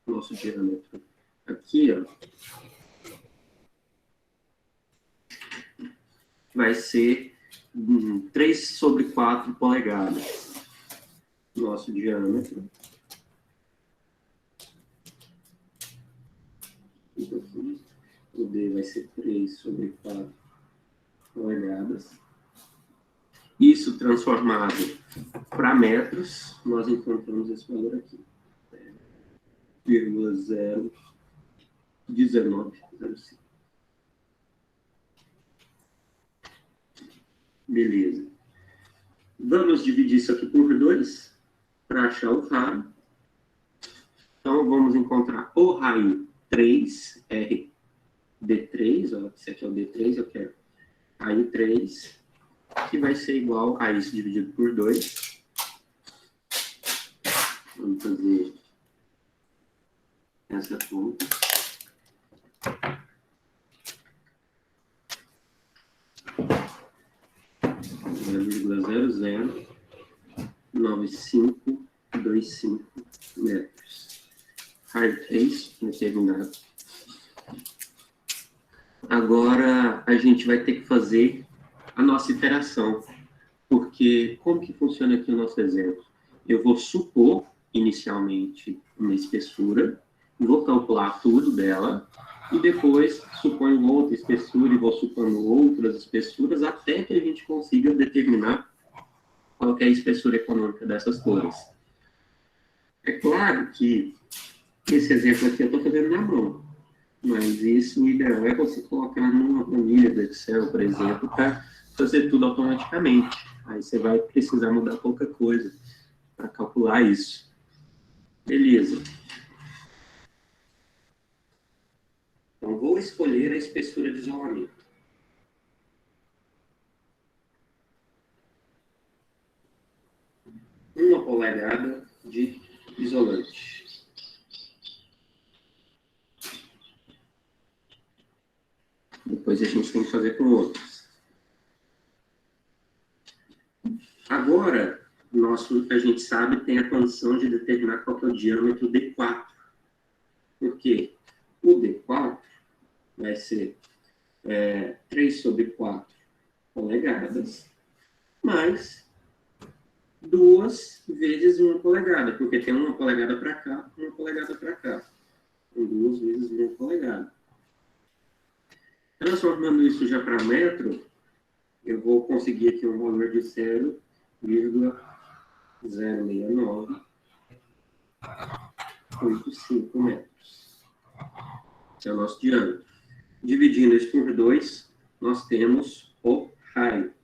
[SPEAKER 1] nosso diâmetro aqui, ó, vai ser 3/4 polegadas. Nosso diâmetro. O D vai ser 3/4 polegadas. Isso transformado para metros, nós encontramos esse valor aqui. 0,01905. Beleza. Vamos dividir isso aqui por 2 para achar o raio. Então, vamos encontrar o raio 3, RD3, ó, esse aqui é o D3, eu quero raio 3, que vai ser igual a isso dividido por 2. Vamos fazer essa conta. Zero 0,009525 metros. Raio 3 determinado. Agora a gente vai ter que fazer a nossa iteração, porque como que funciona aqui o nosso exemplo? Eu vou supor inicialmente uma espessura, vou calcular tudo dela, e depois suponho outra espessura e vou supondo outras espessuras, até que a gente consiga determinar qual que é a espessura econômica dessas cores. É claro que esse exemplo aqui eu estou fazendo na mão, mas isso, o ideal é você colocar numa planilha do Excel, por exemplo, para fazer tudo automaticamente. Aí você vai precisar mudar pouca coisa para calcular isso. Beleza. Então, vou escolher a espessura de isolamento. Uma polegada de isolante. Depois a gente tem que fazer com outros. Agora, a gente sabe, tem a condição de determinar qual que é o diâmetro D4. Por quê? O D4 vai ser 3/4 polegadas, mais 2 vezes 1 polegada, porque tem 1 polegada para cá, 1 polegada para cá. Então, 2 vezes 1 polegada. Transformando isso já para metro, eu vou conseguir aqui um valor de 0,06985 metros. Esse é o nosso diâmetro. Dividindo isso por 2, nós temos o raio.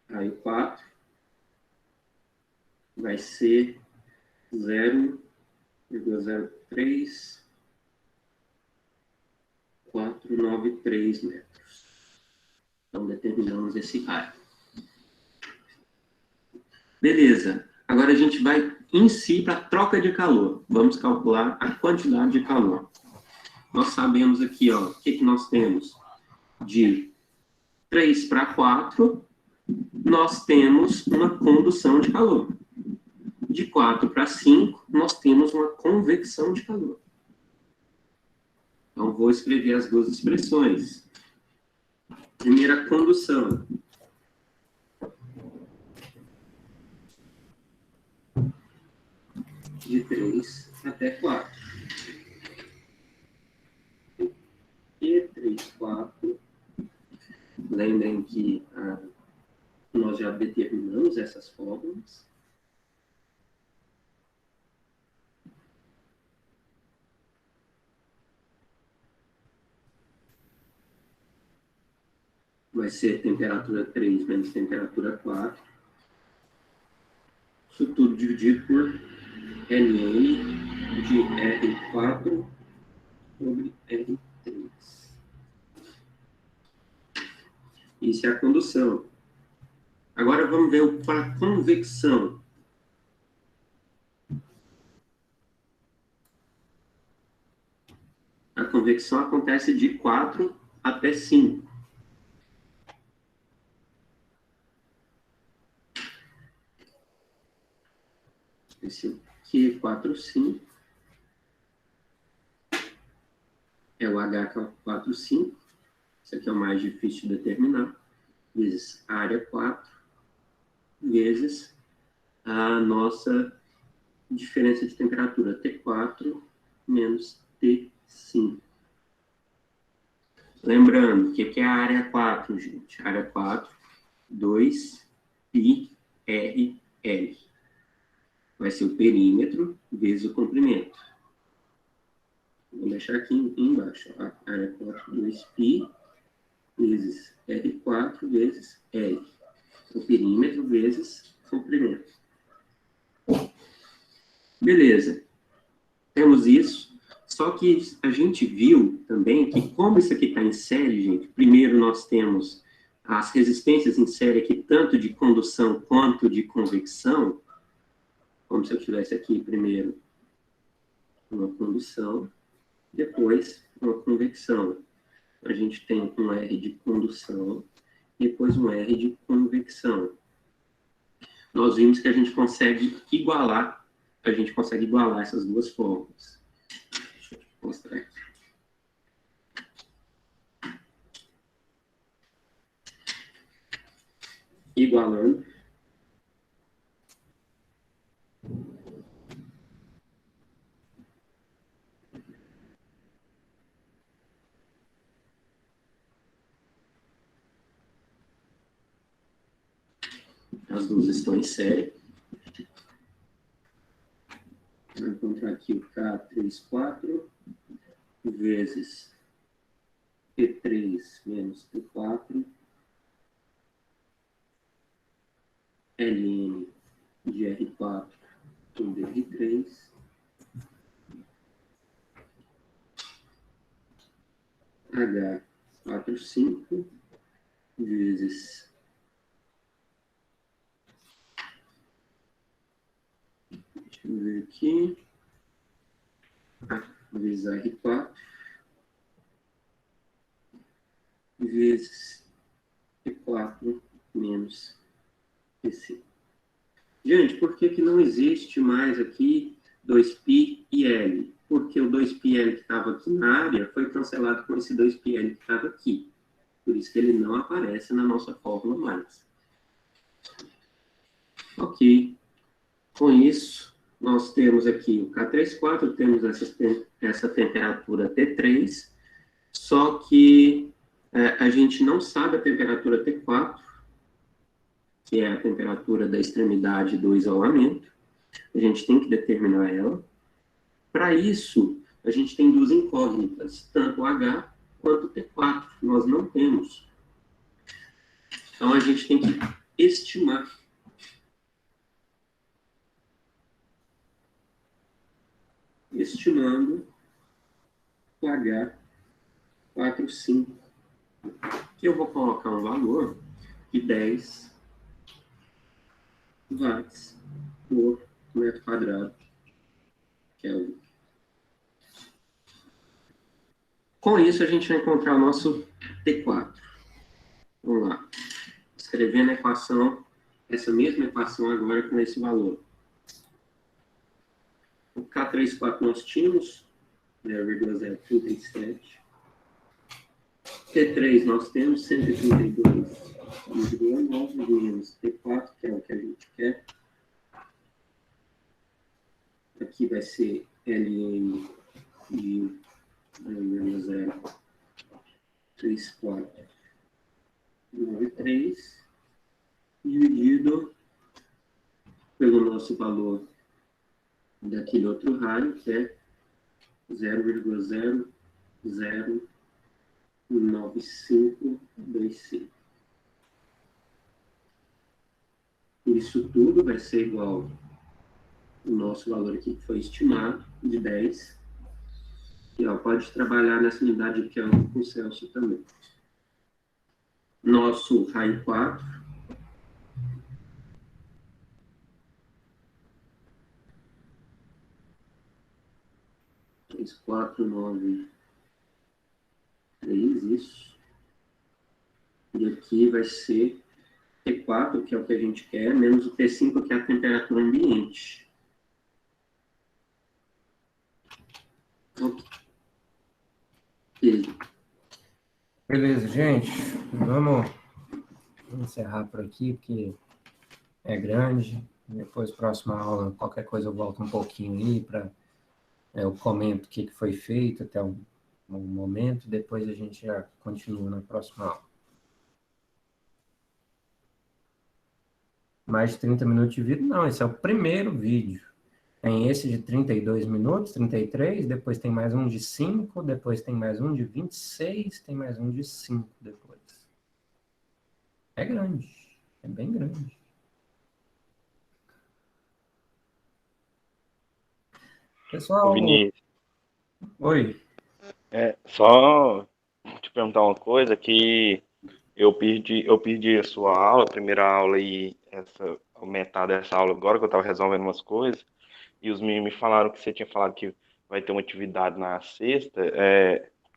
[SPEAKER 1] Raio 4 vai ser 0,03493 metros. Então, determinamos esse raio. Beleza. Agora a gente vai em si para a troca de calor. Vamos calcular a quantidade de calor. Nós sabemos aqui, ó, o que nós temos? De 3/4, nós temos uma condução de calor. De 4/5, nós temos uma convecção de calor. Então, vou escrever as duas expressões. Primeira, condução. De 3 até 4. E 3/4. Lembrem que nós já determinamos essas fórmulas. Vai ser temperatura 3 menos temperatura 4. Isso tudo dividido por Ln de R4 sobre R3. Isso é a condução. Agora vamos ver para a convecção. A convecção acontece de 4 até 5. Esse aqui é 4, 5. É o H45. Isso aqui é o mais difícil de determinar. Vezes a área 4. Vezes a nossa diferença de temperatura, T4 menos T5. Lembrando, o que é a área 4, gente? A área 4, 2πrl. Vai ser o perímetro vezes o comprimento. Vou deixar aqui embaixo. A área 4, 2π vezes R4 vezes L. O perímetro vezes comprimento. Beleza. Temos isso. Só que a gente viu também que, como isso aqui está em série, gente, primeiro nós temos as resistências em série aqui, tanto de condução quanto de convecção, como se eu tivesse aqui primeiro uma condução, depois uma convecção. A gente tem um R de condução, depois um R de convecção. Nós vimos que a gente consegue igualar essas duas formas. Deixa eu mostrar aqui. Igualando. As duas estão em série. Vou encontrar aqui o K34 vezes P3 menos P4 Ln de R4 sobre R3 H45 vezes deixa eu ver aqui vezes R4 vezes P4 menos P5. Gente, por que não existe mais aqui 2π e L? Porque o 2πL que estava aqui na área foi cancelado por esse 2πL que estava aqui. Por isso que ele não aparece na nossa fórmula mais. Ok. Com isso, nós temos aqui o K34, temos essa temperatura T3, só que a gente não sabe a temperatura T4, que é a temperatura da extremidade do isolamento. A gente tem que determinar ela. Para isso, a gente tem duas incógnitas, tanto o H quanto o T4. Nós não temos. Então, a gente tem que estimar. Estimando o H45. Que eu vou colocar um valor de 10 watts por metro quadrado Kelvin. Com isso, a gente vai encontrar o nosso T4. Vamos lá. Escrevendo a equação, essa mesma equação agora com esse valor. O K34 nós tínhamos 0,037. T3 nós temos 132,9 menos T4, que é o que a gente quer. Aqui vai ser Ln de 0,3493 dividido pelo nosso valor daquele outro raio, que é 0,09525. Isso tudo vai ser igual o nosso valor aqui que foi estimado de 10. E ó, pode trabalhar nessa unidade aqui ó, com o Celso também. Nosso RAI 4. Três, 4, 9, 3, isso. E aqui vai ser T4, que é o que a gente quer, menos o T5, que é a temperatura ambiente. Ok. Beleza, gente. Vamos encerrar por aqui, porque é grande. Depois, próxima aula, qualquer coisa eu volto um pouquinho aí para eu comento o que foi feito até o momento. Depois a gente já continua na próxima aula. Mais de 30 minutos de vídeo? Não, esse é o primeiro vídeo. Tem esse de 32 minutos, 33, depois tem mais um de 5, depois tem mais um de 26, tem mais um de 5 depois. É grande, é bem grande.
[SPEAKER 6] Ô,
[SPEAKER 1] Pessoal,
[SPEAKER 6] Vinícius,
[SPEAKER 1] oi.
[SPEAKER 6] só te perguntar uma coisa que eu perdi a sua aula, a primeira aula e aumentar dessa aula agora que eu estava resolvendo umas coisas e os meninos me falaram que você tinha falado que vai ter uma atividade na sexta,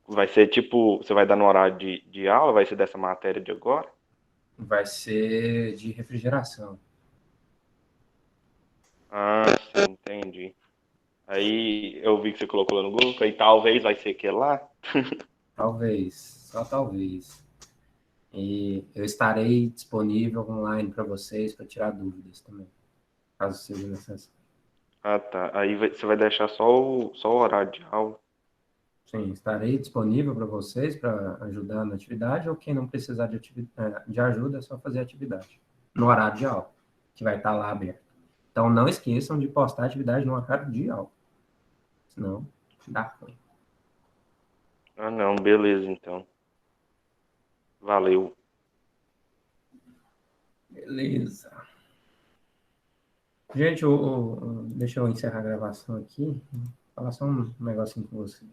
[SPEAKER 6] vai ser tipo, você vai dar no horário de aula, vai ser dessa matéria de agora?
[SPEAKER 1] Vai ser de refrigeração.
[SPEAKER 6] Ah, sim, entendi. Aí eu vi que você colocou lá no grupo, aí talvez vai ser aquele lá.
[SPEAKER 1] Talvez, só talvez. E eu estarei disponível online para vocês para tirar dúvidas também, caso seja necessário.
[SPEAKER 6] Ah, tá. Aí você vai deixar só o horário de aula.
[SPEAKER 1] Sim, estarei disponível para vocês para ajudar na atividade, ou quem não precisar de ajuda, é só fazer a atividade no horário de aula, que vai estar lá aberto. Então, não esqueçam de postar a atividade no horário de aula, senão dá ruim.
[SPEAKER 6] Ah, não, beleza, então. Valeu.
[SPEAKER 1] Beleza. Gente, deixa eu encerrar a gravação aqui, falar só um negocinho com vocês.